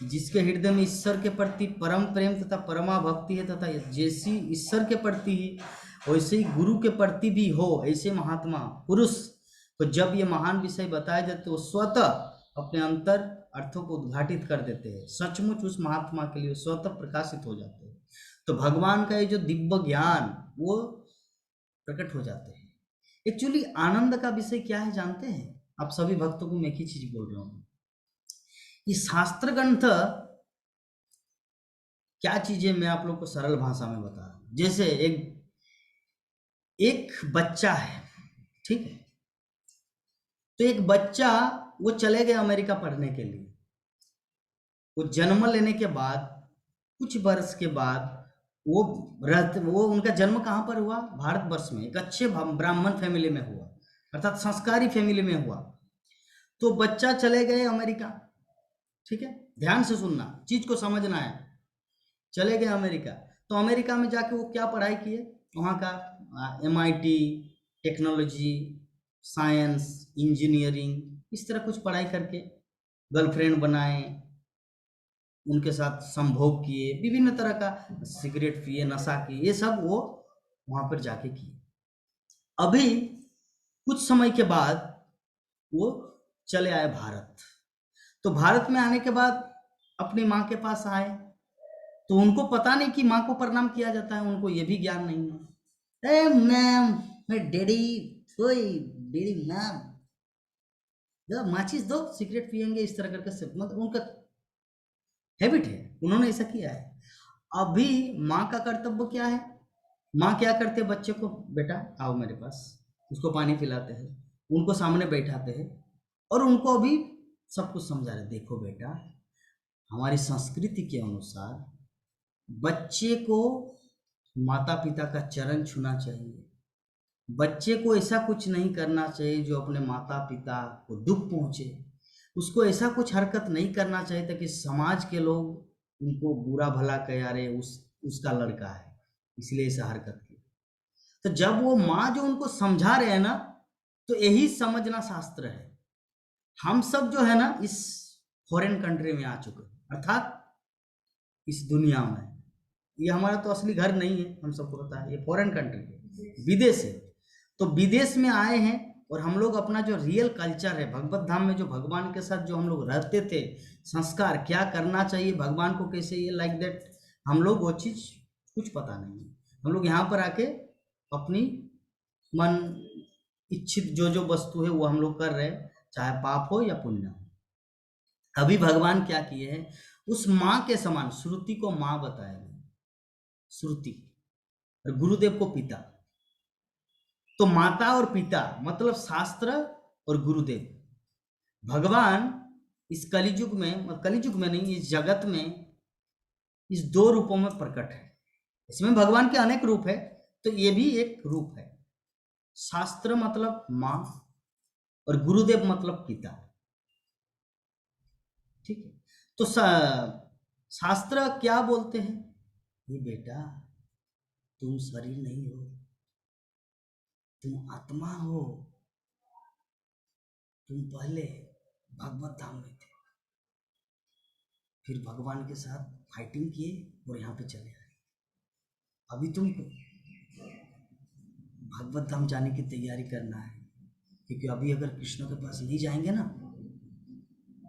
जिसके हृदय में ईश्वर के प्रति परम प्रेम तथा परमा भक्ति है, तथा जैसी ईश्वर के प्रति वैसे ही गुरु के प्रति भी हो, ऐसे महात्मा पुरुष, तो जब ये महान विषय बताए जाते तो स्वतः अपने अंतर अर्थों को उद्घाटित कर देते हैं, सचमुच उस महात्मा के लिए स्वतः प्रकाशित हो जाते हैं। तो भगवान का ये जो दिव्य ज्ञान वो प्रकट हो जाते हैं। एक्चुअली आनंद का विषय क्या है जानते हैं? आप सभी भक्तों को मैं एक ही चीज बोल रहा हूँ, ये शास्त्र ग्रंथ क्या चीज है, मैं आप लोग को सरल भाषा में बता रहा हूँ। जैसे एक बच्चा है, ठीक है, तो एक बच्चा वो चले गए अमेरिका पढ़ने के लिए। वो जन्म लेने के बाद कुछ वर्ष के बाद वो उनका जन्म कहाँ पर हुआ? भारतवर्ष में, एक अच्छे ब्राह्मण फैमिली में हुआ, अर्थात संस्कारी फैमिली में हुआ। तो बच्चा चले गए अमेरिका, ठीक है, ध्यान से सुनना, चीज को समझना है। चले गए अमेरिका, तो अमेरिका में जाके वो क्या पढ़ाई किए? वहाँ का MIT, टेक्नोलॉजी, साइंस, इंजीनियरिंग, इस तरह कुछ पढ़ाई करके गर्लफ्रेंड बनाए, उनके साथ संभोग किए, विभिन्न तरह का, सिगरेट पिए, नशा किए, ये सब वो वहां पर जाके किए। अभी कुछ समय के बाद वो चले आए भारत। तो भारत में आने के बाद अपनी माँ के पास आए, तो उनको पता नहीं कि माँ को प्रणाम किया जाता है, उनको ये भी ज्ञान नहीं है। ए मैम, मैं डैडी, ओए डैडी, मैम दो माचिस दो, सिगरेट पियेंगे, इस तरह करके सब, मतलब उनका हैबिट है, उन्होंने ऐसा किया है। अभी माँ का कर्तव्य क्या है? माँ क्या करते हैं? बच्चे को, बेटा आओ मेरे पास, उसको पानी पिलाते हैं, उनको सामने बैठाते हैं और उनको अभी सब कुछ समझा रहे। देखो बेटा, हमारी संस्कृति के अनुसार बच्चे को माता पिता का चरण छूना चाहिए, बच्चे को ऐसा कुछ नहीं करना चाहिए जो अपने माता पिता को दुख पहुंचे, उसको ऐसा कुछ हरकत नहीं करना चाहिए ताकि समाज के लोग उनको बुरा भला कह, अरे उसका लड़का है इसलिए ऐसा हरकत की। तो जब वो माँ जो उनको समझा रहे हैं ना, तो यही समझना शास्त्र है। हम सब जो है ना इस फॉरेन कंट्री में आ चुके हैं, अर्थात इस दुनिया में, ये हमारा तो असली घर नहीं है, हम सबको पता है, ये फॉरेन कंट्री है, विदेश है। तो विदेश में आए हैं और हम लोग अपना जो रियल कल्चर है, भगवत धाम में जो भगवान के साथ जो हम लोग रहते थे, संस्कार क्या करना चाहिए, भगवान को कैसे, ये लाइक दैट, हम लोग वो चीज कुछ पता नहीं है। हम लोग यहाँ पर आके अपनी मन इच्छित जो वस्तु है वो हम लोग कर रहे हैं, चाहे पाप हो या पुण्य हो। अभी भगवान क्या किए हैं? उस माँ के समान, श्रुति को माँ बताया गया, श्रुति, और गुरुदेव को पिता। तो माता और पिता मतलब शास्त्र और गुरुदेव। भगवान इस कलियुग में, कलियुग में नहीं, इस जगत में इस दो रूपों में प्रकट है। इसमें भगवान के अनेक रूप है, तो ये भी एक रूप है। शास्त्र मतलब माँ और गुरुदेव मतलब पिता, ठीक है। तो शास्त्र क्या बोलते हैं? ये बेटा, तुम शरीर नहीं हो, तुम आत्मा हो, तुम पहले भगवत धाम में थे, फिर भगवान के साथ फाइटिंग किए और यहाँ पे चले आए। अभी तुमको भगवत धाम जाने की तैयारी करना है, क्योंकि अभी अगर कृष्ण के पास नहीं जाएंगे ना,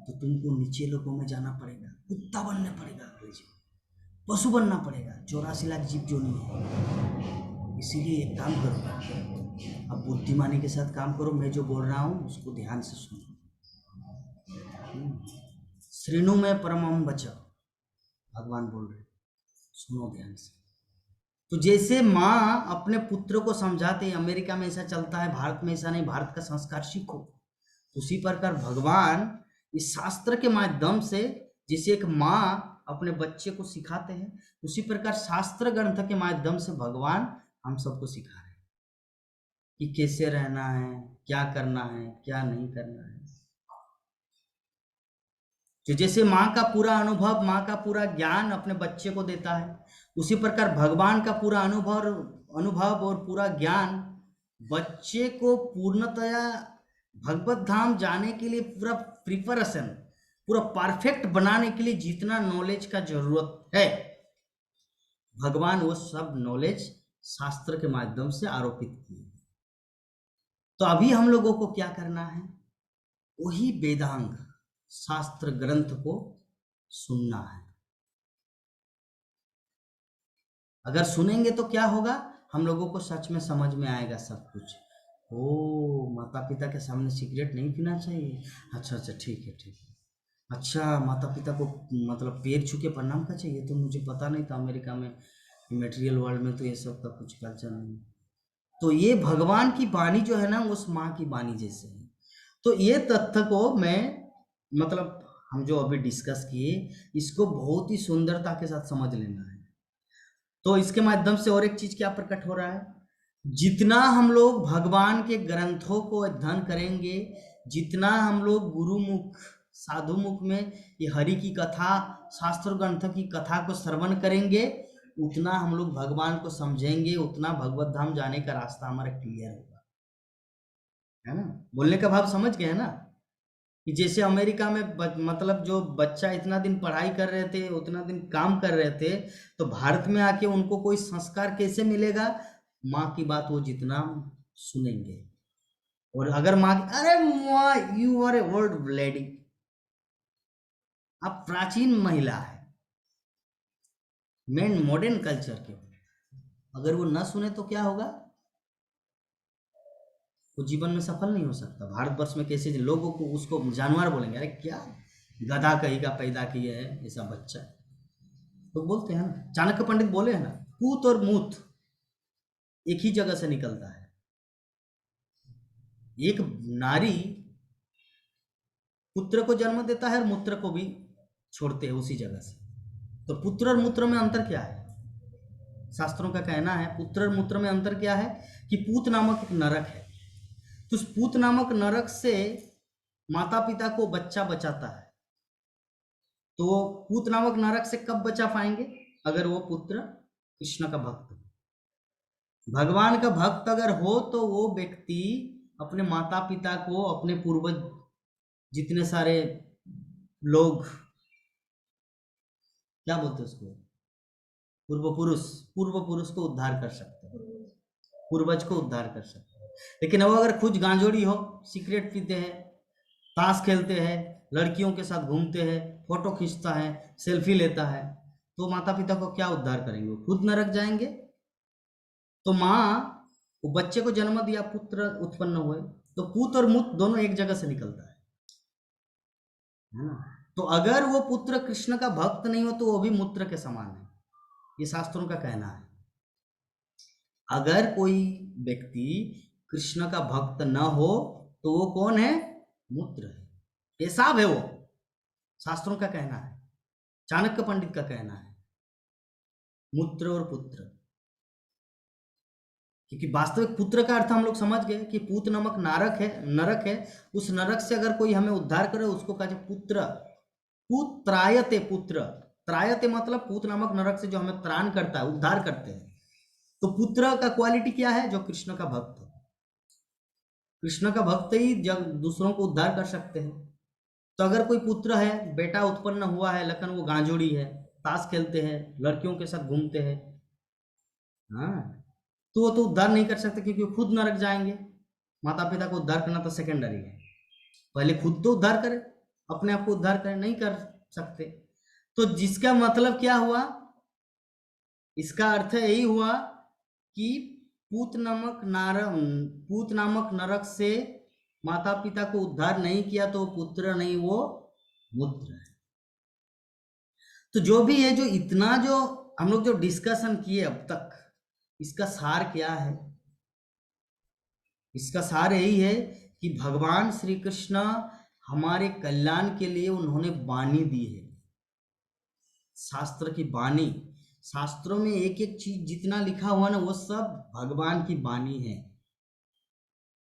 तो तुमको नीचे लोगों में जाना पड़ेगा, कुत्ता बनना पड़ेगा, अगले जीवन पशु बनना पड़ेगा, 84 लाख जीव जो नहीं है। इसीलिए एक काम करो, अब बुद्धिमानी के साथ काम करो, मैं जो बोल रहा हूँ उसको ध्यान से सुनो। श्रीनु में परमम वचः, भगवान बोल रहे, सुनो ध्यान से। तो जैसे माँ अपने पुत्र को समझाते हैं, अमेरिका में ऐसा चलता है, भारत में ऐसा नहीं, भारत का संस्कार सीखो, उसी प्रकार भगवान इस शास्त्र के माध्यम से जैसे एक माँ अपने बच्चे को सिखाते हैं, उसी प्रकार शास्त्र ग्रंथ के माध्यम से भगवान हम सबको सिखा रहे हैं कि कैसे रहना है, क्या करना है, क्या नहीं करना है। तो जैसे माँ का पूरा अनुभव, माँ का पूरा ज्ञान अपने बच्चे को देता है, उसी प्रकार भगवान का पूरा अनुभव और पूरा ज्ञान बच्चे को पूर्णतया भगवत धाम जाने के लिए पूरा प्रिपरेशन, पूरा परफेक्ट बनाने के लिए जितना नॉलेज का जरूरत है, भगवान वो सब नॉलेज शास्त्र के माध्यम से आरोपित किए। तो अभी हम लोगों को क्या करना है? वही वेदांग शास्त्र ग्रंथ को सुनना है। अगर सुनेंगे तो क्या होगा? हम लोगों को सच में समझ में आएगा सब कुछ। ओ, माता पिता के सामने सिगरेट नहीं पीना चाहिए। अच्छा अच्छा, ठीक है ठीक है। अच्छा, माता पिता को मतलब पैर छू के प्रणाम करना चाहिए, तो मुझे पता नहीं था। अमेरिका में, मटेरियल वर्ल्ड में तो ये सब का कुछ कल्चर नहीं। तो ये भगवान की वाणी जो है ना, उस माँ की वाणी जैसे है। तो ये तथ्य को मैं, मतलब हम जो अभी डिस्कस किए, इसको बहुत ही सुंदरता के साथ समझ लेना है। तो इसके माध्यम से और एक चीज क्या प्रकट हो रहा है, जितना हम लोग भगवान के ग्रंथों को अध्ययन करेंगे, जितना हम लोग गुरुमुख साधु मुख में ये हरि की कथा, शास्त्र ग्रंथ की कथा को श्रवण करेंगे, उतना हम लोग भगवान को समझेंगे, उतना भगवत धाम जाने का रास्ता हमारा क्लियर होगा। है ना? बोलने का भाव समझ गए ना? कि जैसे अमेरिका में मतलब जो बच्चा इतना दिन पढ़ाई कर रहे थे, उतना दिन काम कर रहे थे, तो भारत में आके उनको कोई संस्कार कैसे मिलेगा? माँ की बात वो जितना सुनेंगे। और अगर माँ की, अरे माँ, you are a old lady, आप प्राचीन महिला है, मेन मॉडर्न कल्चर के, अगर वो न सुने तो क्या होगा? वो जीवन में सफल नहीं हो सकता। भारतवर्ष में कैसे लोगों को उसको जानवर बोलेंगे, अरे क्या गधा कहीं का पैदा किया है ऐसा बच्चा, तो बोलते हैं ना। चाणक्य पंडित बोले हैं ना, पूत और मूत एक ही जगह से निकलता है। एक नारी पुत्र को जन्म देता है और मूत्र को भी छोड़ते हैं उसी जगह से। तो पुत्र और मूत्र में अंतर क्या है? शास्त्रों का कहना है पुत्र और मूत्र में अंतर क्या है, कि पूत नामक एक नरक है, तो उस पूत नामक नरक से माता पिता को बच्चा बचाता है। तो वो पूत नामक नरक से कब बचा पाएंगे? अगर वो पुत्र कृष्ण का भक्त, भगवान का भक्त अगर हो, तो वो व्यक्ति अपने माता पिता को, अपने पूर्वज जितने सारे लोग, क्या बोलते हैं उसको, पूर्व पुरुष, पूर्व पुरुष को उद्धार कर सकते हैं, पूर्वज को उद्धार कर सकते हैं। लेकिन अब अगर कुछ गांजोड़ी हो, सिगरेट पीते हैं, ताश खेलते हैं, लड़कियों के साथ घूमते हैं, फोटो खींचता है, सेल्फी लेता है, तो माता पिता को क्या उद्धार करेंगे? वो खुद नरक जाएंगे। तो माँ, वो बच्चे को जन्म दिया, पुत्र उत्पन्न हुए, तो पूत और मूत दोनों एक जगह से निकलता है ना? तो अगर वो पुत्र कृष्ण का भक्त नहीं हो, तो वो भी मूत्र के समान है, ये शास्त्रों का कहना है। अगर कोई व्यक्ति कृष्ण का भक्त न हो, तो वो कौन है? मूत्र है, पेशाब है वो, शास्त्रों का कहना है, चाणक्य पंडित का कहना है, मूत्र और पुत्र। क्योंकि वास्तविक पुत्र का अर्थ हम लोग समझ गए कि पूत नामक नारक है, नरक है, उस नरक से अगर कोई हमें उद्धार करे, उसको कहा जाए पुत्र। पूत त्रायते, पुत्र त्रायते मतलब पूत नामक नरक से जो हमें त्राण करता है, उद्धार करते हैं। तो पुत्र का क्वालिटी क्या है? जो कृष्ण का भक्त हो। कृष्ण का भक्त ही जब दूसरों को उद्धार कर सकते हैं। तो अगर कोई पुत्र है, बेटा उत्पन्न हुआ है, लेकिन वो गांजोड़ी है, ताश खेलते हैं, लड़कियों के साथ घूमते हैं, हाँ, तो वो तो उद्धार नहीं कर सकते, क्योंकि वो खुद नरक जाएंगे। माता पिता को उद्धार करना तो सेकेंडरी है, पहले खुद तो उद्धार करें, अपने आप को उद्धार करें, नहीं कर सकते। तो जिसका मतलब क्या हुआ, इसका अर्थ यही हुआ कि पूत नामक पूत नामक नरक से माता पिता को उद्धार नहीं किया, तो पुत्र नहीं, वो मूत्र है। तो जो भी है, जो इतना जो हम लोग जो डिस्कशन किए अब तक, इसका सार क्या है? इसका सार यही है कि भगवान श्री कृष्ण हमारे कल्याण के लिए उन्होंने वाणी दी है, शास्त्र की वाणी। शास्त्रों में एक एक चीज जितना लिखा हुआ ना, वो सब भगवान की वाणी है।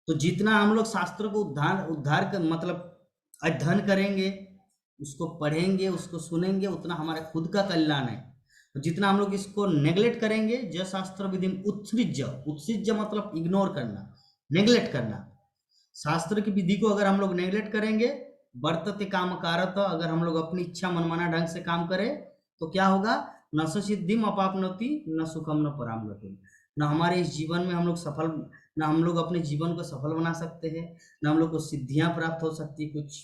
तो जितना हम लोग शास्त्र को उद्धार उद्धार कर मतलब अध्ययन करेंगे, उसको पढ़ेंगे, उसको सुनेंगे, उतना हमारे खुद का कल्याण है। तो जितना हम लोग इसको नेग्लेक्ट करेंगे, ज शास्त्र विधि उत्सृज्य, उत्सृज्य मतलब इग्नोर करना, नेग्लेक्ट करना। शास्त्र की विधि को अगर हम लोग नेग्लेक्ट करेंगे, वर्तते काम कारत, अगर हम लोग अपनी इच्छा मनमाना ढंग से काम करें, तो क्या होगा? न सिद्धिम अपापनोति न सुखम न पराम गतिम। न हमारे इस जीवन में हम लोग सफल, न हम लोग अपने जीवन को सफल बना सकते हैं, न हम लोग को सिद्धियां प्राप्त हो सकती कुछ,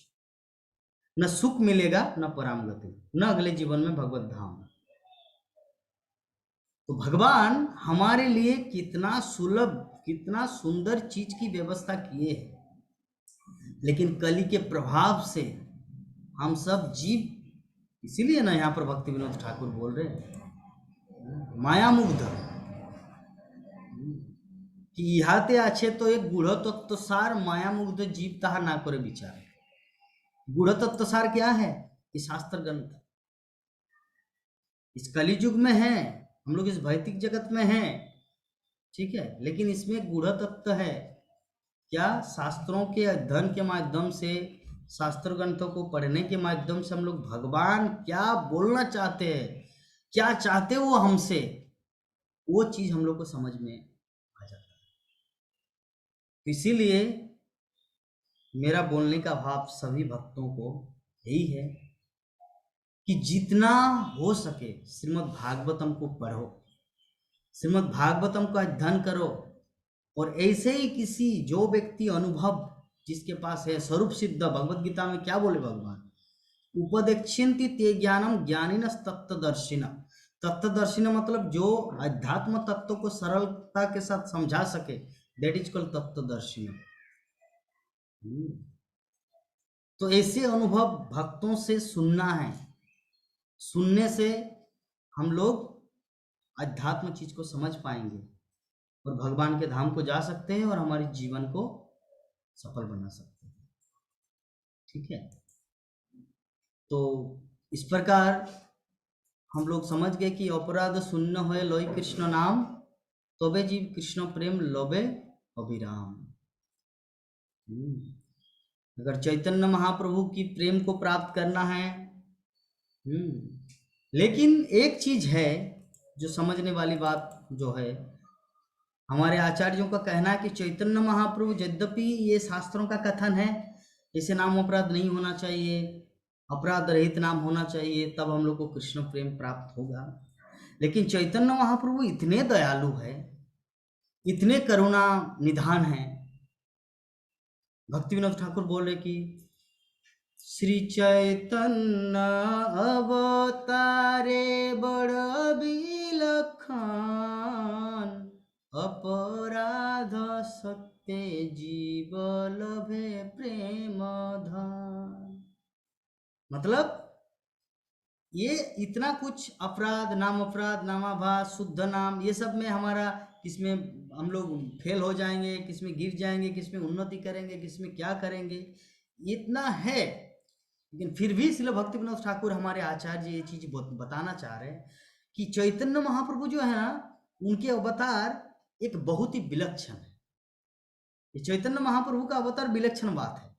न सुख मिलेगा, न पराम गति, न अगले जीवन में भगवत धाम। तो भगवान हमारे लिए कितना सुलभ, कितना सुंदर चीज की व्यवस्था किए है, लेकिन कली के प्रभाव से हम सब जीव, इसीलिए ना यहाँ पर भक्ति विनोद ठाकुर बोल रहे हैं माया मुग्ध कि इहाते आछे तो एक गूढ़ तत्व सार माया मुग्ध जीव ताहा ना करे विचार। गूढ़ तत्व सार क्या है? ये शास्त्र ग्रंथ इस कली युग में है, हम लोग इस भौतिक जगत में हैं, ठीक है, लेकिन इसमें गूढ़ तत्व है। क्या? शास्त्रों के अध्ययन के माध्यम से, शास्त्र ग्रंथों को पढ़ने के माध्यम से हम लोग भगवान क्या बोलना चाहते हैं, क्या चाहते वो हमसे, वो चीज हम लोग को समझ में आ जाता है। इसीलिए मेरा बोलने का भाव सभी भक्तों को यही है कि जितना हो सके श्रीमद् भागवतम को पढ़ो, श्रीमद् भागवतम का अध्ययन करो, और ऐसे ही किसी जो व्यक्ति अनुभव जिसके पास है, स्वरूप सिद्ध, भगवद गीता में क्या बोले भगवान, उपदेक्षन्ति ते ज्ञानम ज्ञानिनः तत्त्वदर्शिनः। तत्त्वदर्शिनः मतलब जो अध्यात्म तत्व को सरलता के साथ समझा सके, दैट इज कॉल्ड तत्त्वदर्शिनः। तो ऐसे अनुभव भक्तों से सुनना है, सुनने से हम लोग अध्यात्म चीज को समझ पाएंगे और भगवान के धाम को जा सकते हैं और हमारे जीवन को सफल बना सकते हैं, ठीक है। तो इस प्रकार हम लोग समझ गए कि अपराध शून्य होए लोई कृष्ण नाम, तबे जीव कृष्ण प्रेम लोबे अभिराम। अगर चैतन्य महाप्रभु की प्रेम को प्राप्त करना है, लेकिन एक चीज है जो समझने वाली बात जो है, हमारे आचार्यों का कहना है कि चैतन्य महाप्रभु, यद्यपि ये शास्त्रों का कथन है, इसे नाम अपराध नहीं होना चाहिए, अपराध रहित नाम होना चाहिए, तब हम लोग को कृष्ण प्रेम प्राप्त होगा, लेकिन चैतन्य महाप्रभु इतने दयालु है, इतने करुणा निधान है। भक्ति विनोद ठाकुर बोल रहे कि श्री चैतन्य अवतारे बड़ विलक्षण, अपराध सत्य जीव लभे प्रेम धन। मतलब ये इतना कुछ अपराध, नाम अपराध, नामाभास, शुद्ध नाम, ये सब में हमारा, किसमें हम लोग फेल हो जाएंगे, किसमें गिर जाएंगे, किसमें उन्नति करेंगे, किसमें क्या करेंगे, इतना है। लेकिन फिर भी श्रील भक्ति विनोद ठाकुर हमारे आचार्य ये चीज बताना चाह रहे हैं कि चैतन्य महाप्रभु जो है ना, उनके अवतार एक बहुत ही विलक्षण है। ये चैतन्य महाप्रभु का अवतार विलक्षण बात है।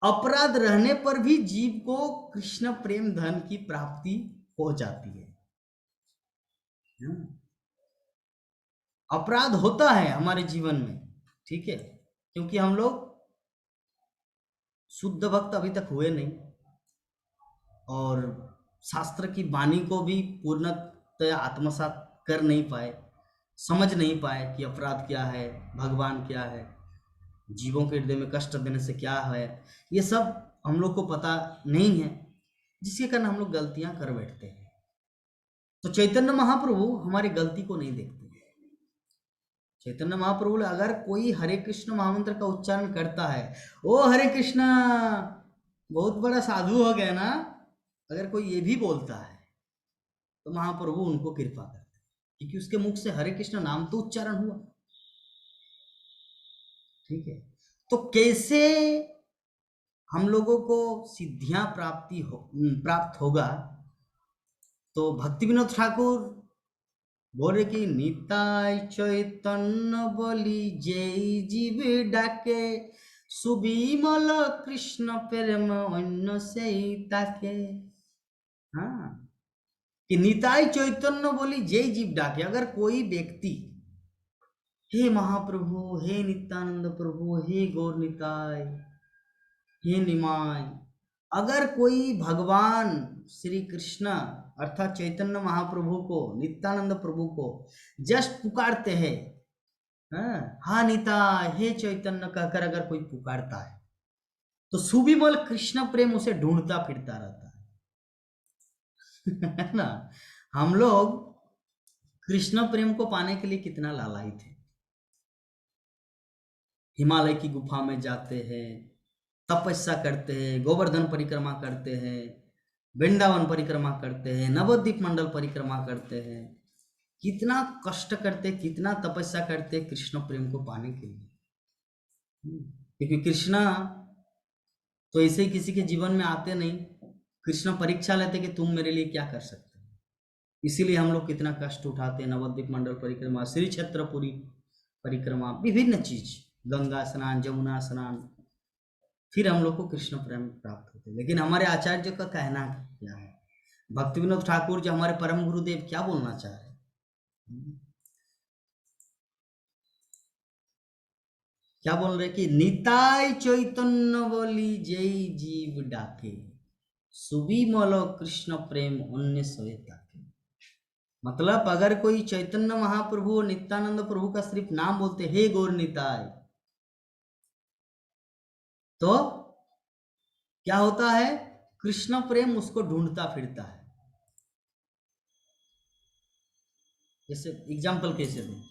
अपराध रहने पर भी जीव को कृष्ण प्रेम धन की प्राप्ति हो जाती है। अपराध होता है हमारे जीवन में, ठीक है, क्योंकि हम लोग शुद्ध भक्त अभी तक हुए नहीं और शास्त्र की वाणी को भी पूर्णतया आत्मसात कर नहीं पाए, समझ नहीं पाए कि अपराध क्या है, भगवान क्या है, जीवों के हृदय में कष्ट देने से क्या है, ये सब हम लोग को पता नहीं है, जिसके कारण हम लोग गलतियां कर बैठते हैं। तो चैतन्य महाप्रभु हमारी गलती को नहीं देखते। चैतन्य महाप्रभु अगर कोई हरे कृष्ण महामंत्र का उच्चारण करता है, ओ हरे कृष्ण, बहुत बड़ा साधु हो गया ना, अगर कोई ये भी बोलता है तो महाप्रभु उनको कृपा करते हैं, क्योंकि उसके मुख से हरे कृष्ण नाम तो उच्चारण हुआ, ठीक है। तो कैसे हम लोगों को सिद्धियां प्राप्त होगा? तो भक्ति विनोद ठाकुर बोल रहे कि निताय चैतन्य बोली जय जीव डाके, सुबिमल कृष्ण प्रेम अन्य से ताके। हाँ, कि निताय चैतन्य बोली जय जीव डाके, अगर कोई व्यक्ति हे महाप्रभु, हे नित्यानंद प्रभु, हे गौर निताय, हे निमाय, अगर कोई भगवान श्री कृष्ण अर्थात चैतन्य महाप्रभु को, नित्यानंद प्रभु को जस्ट पुकारते हैं, हाँ निताय, हे चैतन्य कहकर अगर कोई पुकारता है, तो सुविमल कृष्ण प्रेम उसे ढूंढता फिरता रहता है। ना, हम लोग कृष्ण प्रेम को पाने के लिए कितना लालायित थे। हिमालय की गुफा में जाते हैं, तपस्या करते हैं, गोवर्धन परिक्रमा करते हैं, वृंदावन परिक्रमा करते हैं, नवद्वीप मंडल परिक्रमा करते हैं। कितना कष्ट करते, कितना तपस्या करते कृष्ण प्रेम को पाने के लिए। क्योंकि कृष्णा तो ऐसे ही किसी के जीवन में आते नहीं, कृष्ण परीक्षा लेते कि तुम मेरे लिए क्या कर सकते हो। इसीलिए हम लोग कितना कष्ट उठाते हैं, नवद्वीप मंडल परिक्रमा, श्री क्षेत्रपुरी परिक्रमा, विभिन्न चीज, गंगा स्नान, जमुना स्नान, फिर हम लोग को कृष्ण प्रेम प्राप्त होते हैं। लेकिन हमारे आचार्य का कहना क्या है, भक्ति विनोद ठाकुर जो हमारे परम गुरुदेव क्या बोलना चाह रहे हैं, क्या बोल रहे कि निताय चैतन्य बोली जय जीव डाके, सुविमल कृष्ण प्रेम अन्य सोए ताके। मतलब अगर कोई चैतन्य महाप्रभु और नित्यानंद प्रभु का सिर्फ नाम बोलते, हे गौर निताय, तो क्या होता है, कृष्ण प्रेम उसको ढूंढता फिरता है। जैसे एग्जाम्पल कैसे दें,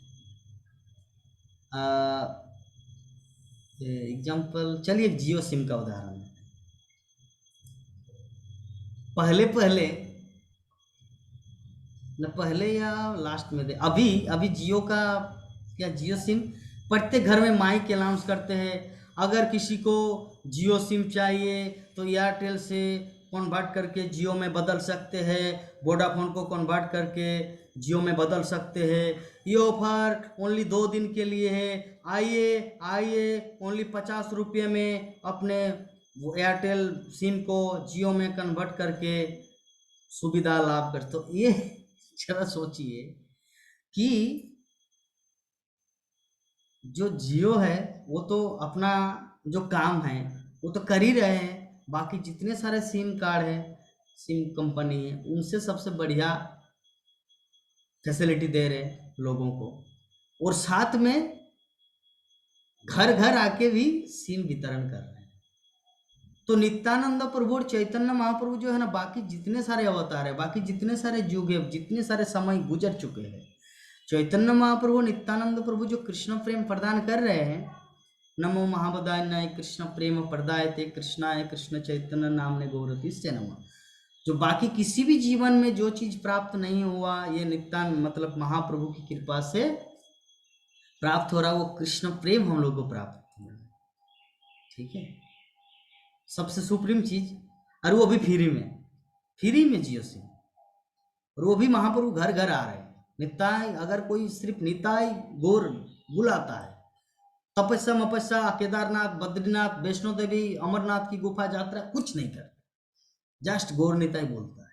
एग्जाम्पल चलिए जियो सिम का उदाहरण है। पहले पहले न पहले या लास्ट में दे, अभी अभी जियो का क्या, जियो सिम प्रत्येक घर में माइक अनाउंस करते हैं, अगर किसी को जियो सिम चाहिए तो एयरटेल से कन्वर्ट करके जियो में बदल सकते हैं, वोडाफोन को कन्वर्ट करके जियो में बदल सकते हैं, ये ऑफर ओनली 2 दिन के लिए है, आइए आइए ओनली 50 रुपये में अपने एयरटेल सिम को जियो में कन्वर्ट करके सुविधा लाभ कर। तो ये जरा सोचिए कि जो जियो है वो तो अपना जो काम है वो तो कर ही रहे हैं, बाकी जितने सारे सिम कार्ड है, सिम कंपनी है, उनसे सबसे बढ़िया फैसिलिटी दे रहे हैं लोगों को, और साथ में घर घर आके भी सिम वितरण कर रहे हैं। तो नित्यानंद प्रभु और चैतन्य महाप्रभु जो है ना, बाकी जितने सारे अवतार है, बाकी जितने सारे युग है, जितने सारे समय गुजर चुके हैं, चैतन्य महाप्रभु नित्यानंद प्रभु जो कृष्ण प्रेम प्रदान कर रहे हैं, नमो महाबदान्याय कृष्ण प्रेम प्रदायते कृष्णाय कृष्ण चैतन्य नामने गौरतीस्य नमः। जो बाकी किसी भी जीवन में जो चीज प्राप्त नहीं हुआ, ये नित्यानंद मतलब महाप्रभु की कृपा से प्राप्त हो रहा, वो कृष्ण प्रेम हम लोग को प्राप्त हो रहा है। ठीक है, सबसे सुप्रीम चीज, और वो भी फ्री में जियो सिम, और वो भी महाप्रभु घर घर आ रहे हैं। निताय, अगर कोई सिर्फ निताय गौर बुलाता है, तपस्या मपस्या केदारनाथ, बद्रीनाथ, वैष्णो देवी, अमरनाथ की गुफा यात्रा कुछ नहीं करता, जस्ट गौर निताय बोलता है।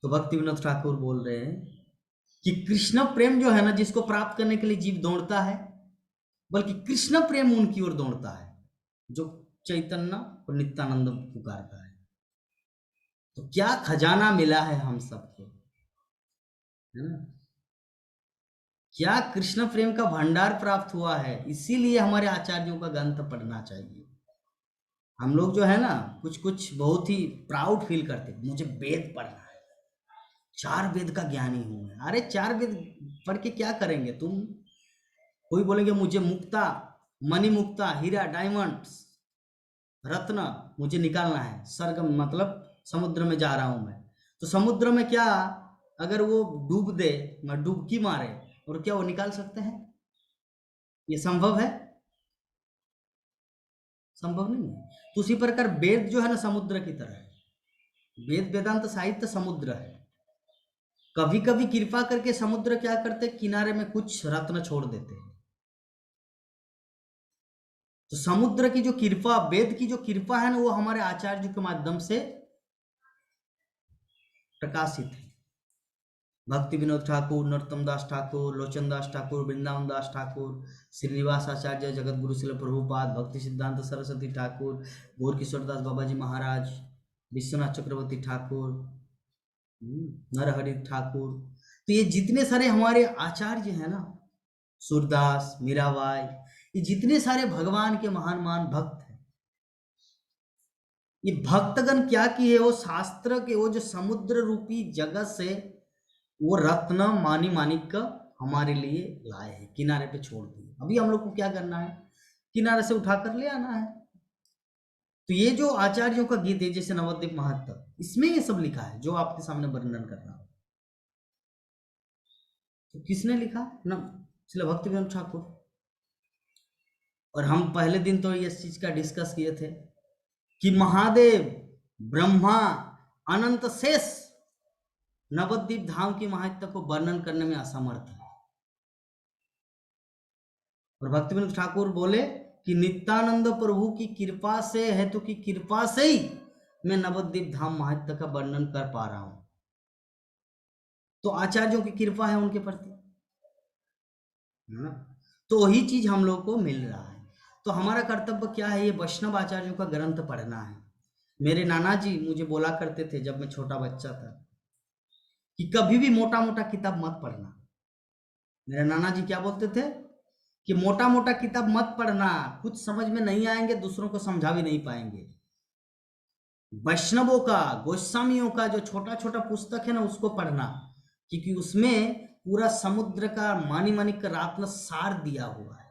तो भक्ति विनोद ठाकुर बोल रहे हैं कि कृष्ण प्रेम जो है ना, जिसको प्राप्त करने के लिए जीव दौड़ता है, बल्कि कृष्ण प्रेम उनकी ओर दौड़ता है जो चैतन्य और नित्यानंद पुकारता है। तो क्या खजाना मिला है हम सबको, है ना, क्या कृष्ण प्रेम का भंडार प्राप्त हुआ है। इसीलिए हमारे आचार्यों का ग्रंथ पढ़ना चाहिए। हम लोग जो है ना, कुछ कुछ बहुत ही प्राउड फील करते, मुझे वेद पढ़ना है, 4 वेद का ज्ञानी हूं मैं। अरे 4 वेद पढ़ के क्या करेंगे तुम। कोई बोलेंगे मुझे मुक्ता, मणि मुक्ता, हीरा, डायमंड, रत्न मुझे निकालना है, स्वर्ग मतलब समुद्र में जा रहा हूं मैं। तो समुद्र में क्या, अगर वो डूब दे, मैं डुबकी मारे, और क्या वो निकाल सकते हैं? ये संभव है? संभव नहीं है। तो उसी प्रकार वेद जो है ना, समुद्र की तरह है। वेद वेदांत साहित्य समुद्र है। कभी कभी कृपा करके समुद्र क्या करते, किनारे में कुछ रत्न छोड़ देते हैं। तो समुद्र की जो कृपा, वेद की जो कृपा है ना, वो हमारे आचार्य के माध्यम से प्रकाशित है। भक्ति विनोद ठाकुर, नरोत्तम दास ठाकुर, लोचन दास ठाकुर, वृंदावन दास ठाकुर, श्रीनिवास आचार्य, जगत गुरु शिल प्रभुपाद, भक्ति सिद्धांत सरस्वती ठाकुर, गौर किशोर दास बाबा जी महाराज, विश्वनाथ चक्रवर्ती ठाकुर, नरहरि ठाकुर, तो ये जितने सारे हमारे आचार्य हैं ना, सूरदास, मीराबाई, ये जितने सारे भगवान के महान महान भक्त हैं, ये भक्तगण क्या किए, वो शास्त्र के वो जो समुद्र रूपी जगत से वो रत्न मानी मानिक का हमारे लिए लाए हैं, किनारे पे छोड़ दिए। अभी हम लोग को क्या करना है, किनारे से उठाकर ले आना है। तो ये जो आचार्यों का गीत है जैसे नवद्वीप महत्व, इसमें ये सब लिखा है जो आपके सामने वर्णन कर रहा हूं। तो किसने लिखा ना, श्रील भक्तिवेदांत ठाकुर। और हम पहले दिन तो इस चीज का डिस्कस किए थे कि महादेव, ब्रह्मा, अनंत शेष नवद्वीप धाम की महत्ता को वर्णन करने में असमर्थ है। और भक्तिवेदांत ठाकुर बोले कि नित्यानंद प्रभु की कृपा से है, तो की कृपा से ही मैं नवद्वीप धाम महत्ता का वर्णन कर पा रहा हूं। तो आचार्यों की कृपा है उनके प्रति, है ना। तो वही चीज हम लोग को मिल रहा है। तो हमारा कर्तव्य क्या है, ये वैष्णव आचार्यों का ग्रंथ पढ़ना है। मेरे नाना जी मुझे बोला करते थे जब मैं छोटा बच्चा था कि कभी भी मोटा मोटा किताब मत पढ़ना। मेरे नाना जी क्या बोलते थे कि मोटा मोटा किताब मत पढ़ना, कुछ समझ में नहीं आएंगे, दूसरों को समझा भी नहीं पाएंगे। वैष्णवों का, गोस्वामियों का जो छोटा छोटा पुस्तक है ना, उसको पढ़ना, क्योंकि उसमें पूरा समुद्र का मानी मानी का रत्न सार दिया हुआ है।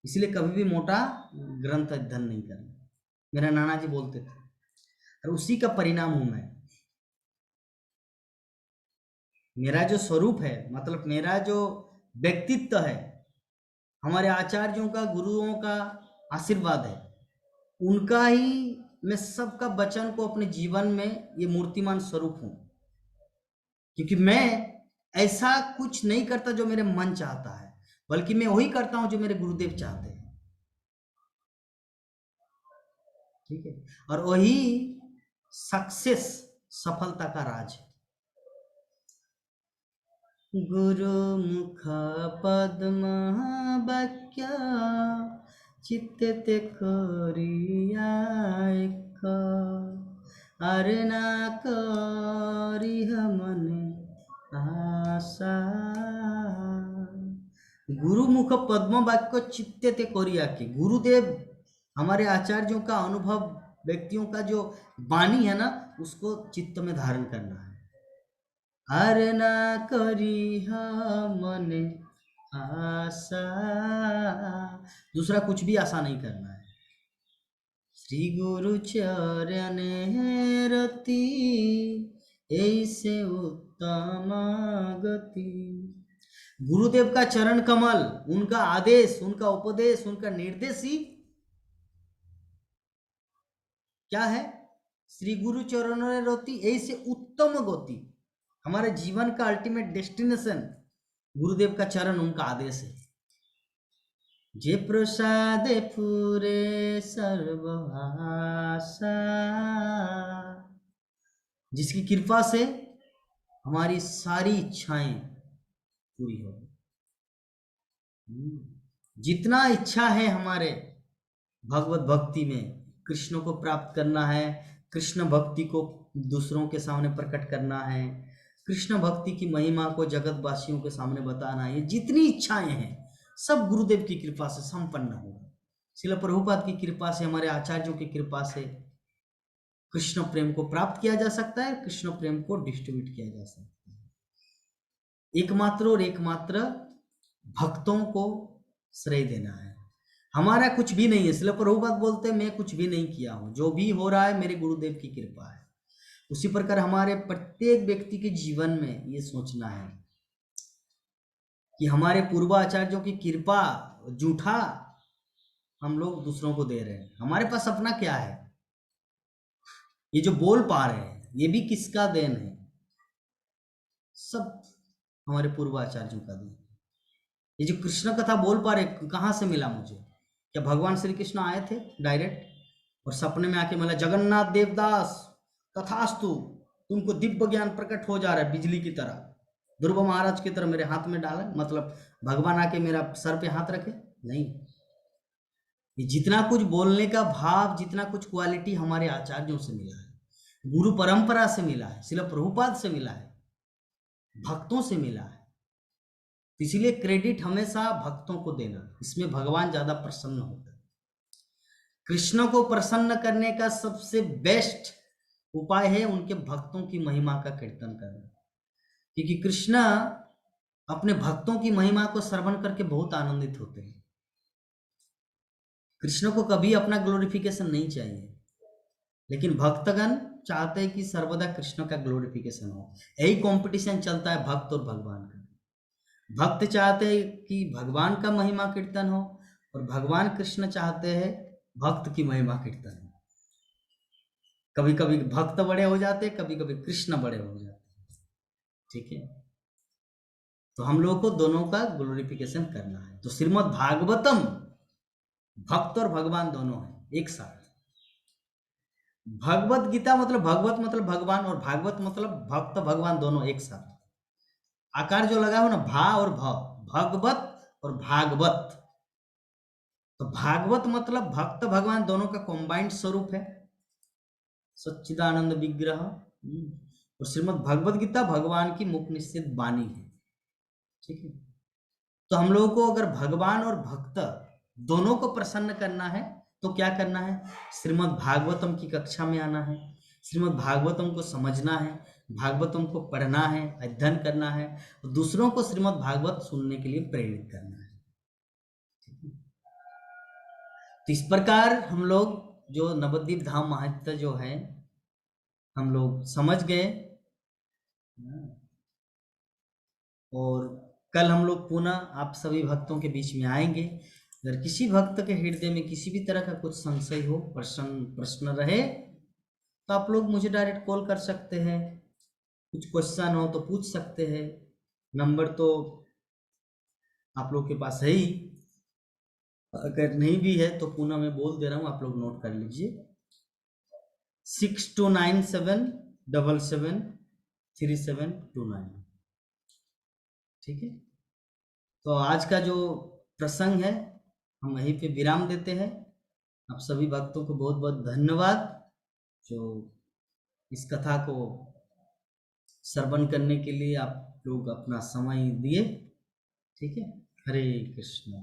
इसलिए कभी भी मोटा ग्रंथ अध्ययन नहीं करना, मेरा नाना जी बोलते थे, और उसी का परिणाम हूं मैं। मेरा जो स्वरूप है, मतलब मेरा जो व्यक्तित्व है, हमारे आचार्यों का, गुरुओं का आशीर्वाद है, उनका ही मैं सबका वचन को अपने जीवन में ये मूर्तिमान स्वरूप हूं। क्योंकि मैं ऐसा कुछ नहीं करता जो मेरे मन चाहता है, बल्कि मैं वही करता हूं जो मेरे गुरुदेव चाहते हैं। ठीक है, और वही सक्सेस, सफलता का राज है। गुरु मुख पद्म वाक्य चित्ते करिया एक, अरना करिह मने आशा। गुरुमुख पद्म वाक्य चित्ते ते कोरिया के, गुरुदेव हमारे आचार्यों का अनुभव, व्यक्तियों का जो वाणी है ना, उसको चित्त में धारण करना है। अरना करी मने आशा, दूसरा कुछ भी आशा नहीं करना है। श्री गुरु चरणे रति ऐसे उत्तम गति। गुरुदेव का चरण कमल, उनका आदेश, उनका उपदेश, उनका निर्देश ही क्या है, श्री गुरु चरणों रति ऐसे उत्तम गति। हमारे जीवन का अल्टीमेट डेस्टिनेशन गुरुदेव का चरण, उनका आदेश है। जे प्रसादे पूरे सर्व आशा, जिसकी कृपा से हमारी सारी इच्छाएं पूरी हो। जितना इच्छा है हमारे भगवत भक्ति में, कृष्ण को प्राप्त करना है, कृष्ण भक्ति को दूसरों के सामने प्रकट करना है, कृष्ण भक्ति की महिमा को जगतवासियों के सामने बताना है, ये जितनी इच्छाएं हैं सब गुरुदेव की कृपा से संपन्न होगा। श्रील प्रभुपाद की कृपा से, हमारे आचार्यों की कृपा से कृष्ण प्रेम को प्राप्त किया जा सकता है, कृष्ण प्रेम को डिस्ट्रीब्यूट किया जा सकता है। एकमात्र और एकमात्र भक्तों को श्रेय देना है। हमारा कुछ भी नहीं है। श्रील प्रभुपाद बोलते हैं मैं कुछ भी नहीं किया हूं, जो भी हो रहा है मेरे गुरुदेव की कृपा है। उसी प्रकार हमारे प्रत्येक व्यक्ति के जीवन में ये सोचना है कि हमारे पूर्वाचार्यों की कृपा जूठा हम लोग दूसरों को दे रहे हैं। हमारे पास अपना क्या है, ये जो बोल पा रहे हैं ये भी किसका देन है, सब हमारे पूर्वाचार्यों का देन। ये जो कृष्ण कथा बोल पा रहे, कहाँ से मिला मुझे? क्या भगवान श्री कृष्ण आए थे डायरेक्ट और सपने में आके मिला, जगन्नाथ देवदास तथास्तु, तुमको दिव्य ज्ञान प्रकट हो जा रहा है बिजली की तरह, ध्रुव महाराज की तरह मेरे हाथ में डाला, मतलब भगवान आके मेरा सर पे हाथ रखे? नहीं। ये जितना कुछ बोलने का भाव, जितना कुछ क्वालिटी हमारे आचार्यों से मिला है, गुरु परंपरा से मिला है, श्रील प्रभुपाद से मिला है, भक्तों से मिला है। इसलिए क्रेडिट हमेशा भक्तों को देना, इसमें भगवान ज्यादा प्रसन्न होता है। कृष्ण को प्रसन्न करने का सबसे बेस्ट उपाय है उनके भक्तों की महिमा का कीर्तन करना। क्योंकि कृष्णा अपने भक्तों की महिमा को श्रवण करके बहुत आनंदित होते हैं। कृष्ण को कभी अपना ग्लोरिफिकेशन नहीं चाहिए, लेकिन भक्तगण चाहते हैं कि सर्वदा कृष्ण का ग्लोरिफिकेशन हो। यही कंपटीशन चलता है भक्त और भगवान का। भक्त चाहते हैं कि भगवान का महिमा कीर्तन हो, और भगवान कृष्ण चाहते हैं भक्त की महिमा कीर्तन हो। कभी कभी भक्त बड़े हो जाते हैं, कभी कभी कृष्ण बड़े हो जाते हैं। ठीक है, तो हम लोगों को दोनों का ग्लोरिफिकेशन करना है। तो श्रीमद् भागवतम भक्त और भगवान दोनों है एक साथ। भगवत गीता मतलब भगवत मतलब भगवान, और भागवत मतलब भक्त भगवान दोनों एक साथ। आकार जो लगा हो ना, भा और भ, भगवत और भागवत। तो भागवत मतलब भक्त भगवान दोनों का कॉम्बाइंड स्वरूप है, सच्चिदानंद विग्रह। और श्रीमद् भगवत गीता भगवान की मुख निश्चित वाणी है। ठीक है, तो हम लोगों को अगर भगवान और भक्त दोनों को प्रसन्न करना है तो क्या करना है? श्रीमद् भागवतम की कक्षा में आना है, श्रीमद् भागवतम को समझना है, भागवतम को पढ़ना है, अध्ययन करना है, और दूसरों को श्रीमद् भागवत सुनने के लिए प्रेरित करना है। तो इस प्रकार हम लोग जो नवद्वीप धाम महत्व जो है हम लोग समझ गए। और कल हम लोग पुनः आप सभी भक्तों के बीच में आएंगे। अगर किसी भक्त के हृदय में किसी भी तरह का कुछ संशय हो, प्रश्न रहे, तो आप लोग मुझे डायरेक्ट कॉल कर सकते हैं। कुछ क्वेश्चन हो तो पूछ सकते हैं। नंबर तो आप लोग के पास है ही, अगर नहीं भी है तो पुनः मैं बोल दे रहा हूँ, आप लोग नोट कर लीजिए। 6297773729। ठीक है, तो आज का जो प्रसंग है हम वहीं पे विराम देते हैं। आप सभी भक्तों को बहुत बहुत धन्यवाद जो इस कथा को श्रवण करने के लिए आप लोग अपना समय दिए। ठीक है, हरे कृष्ण।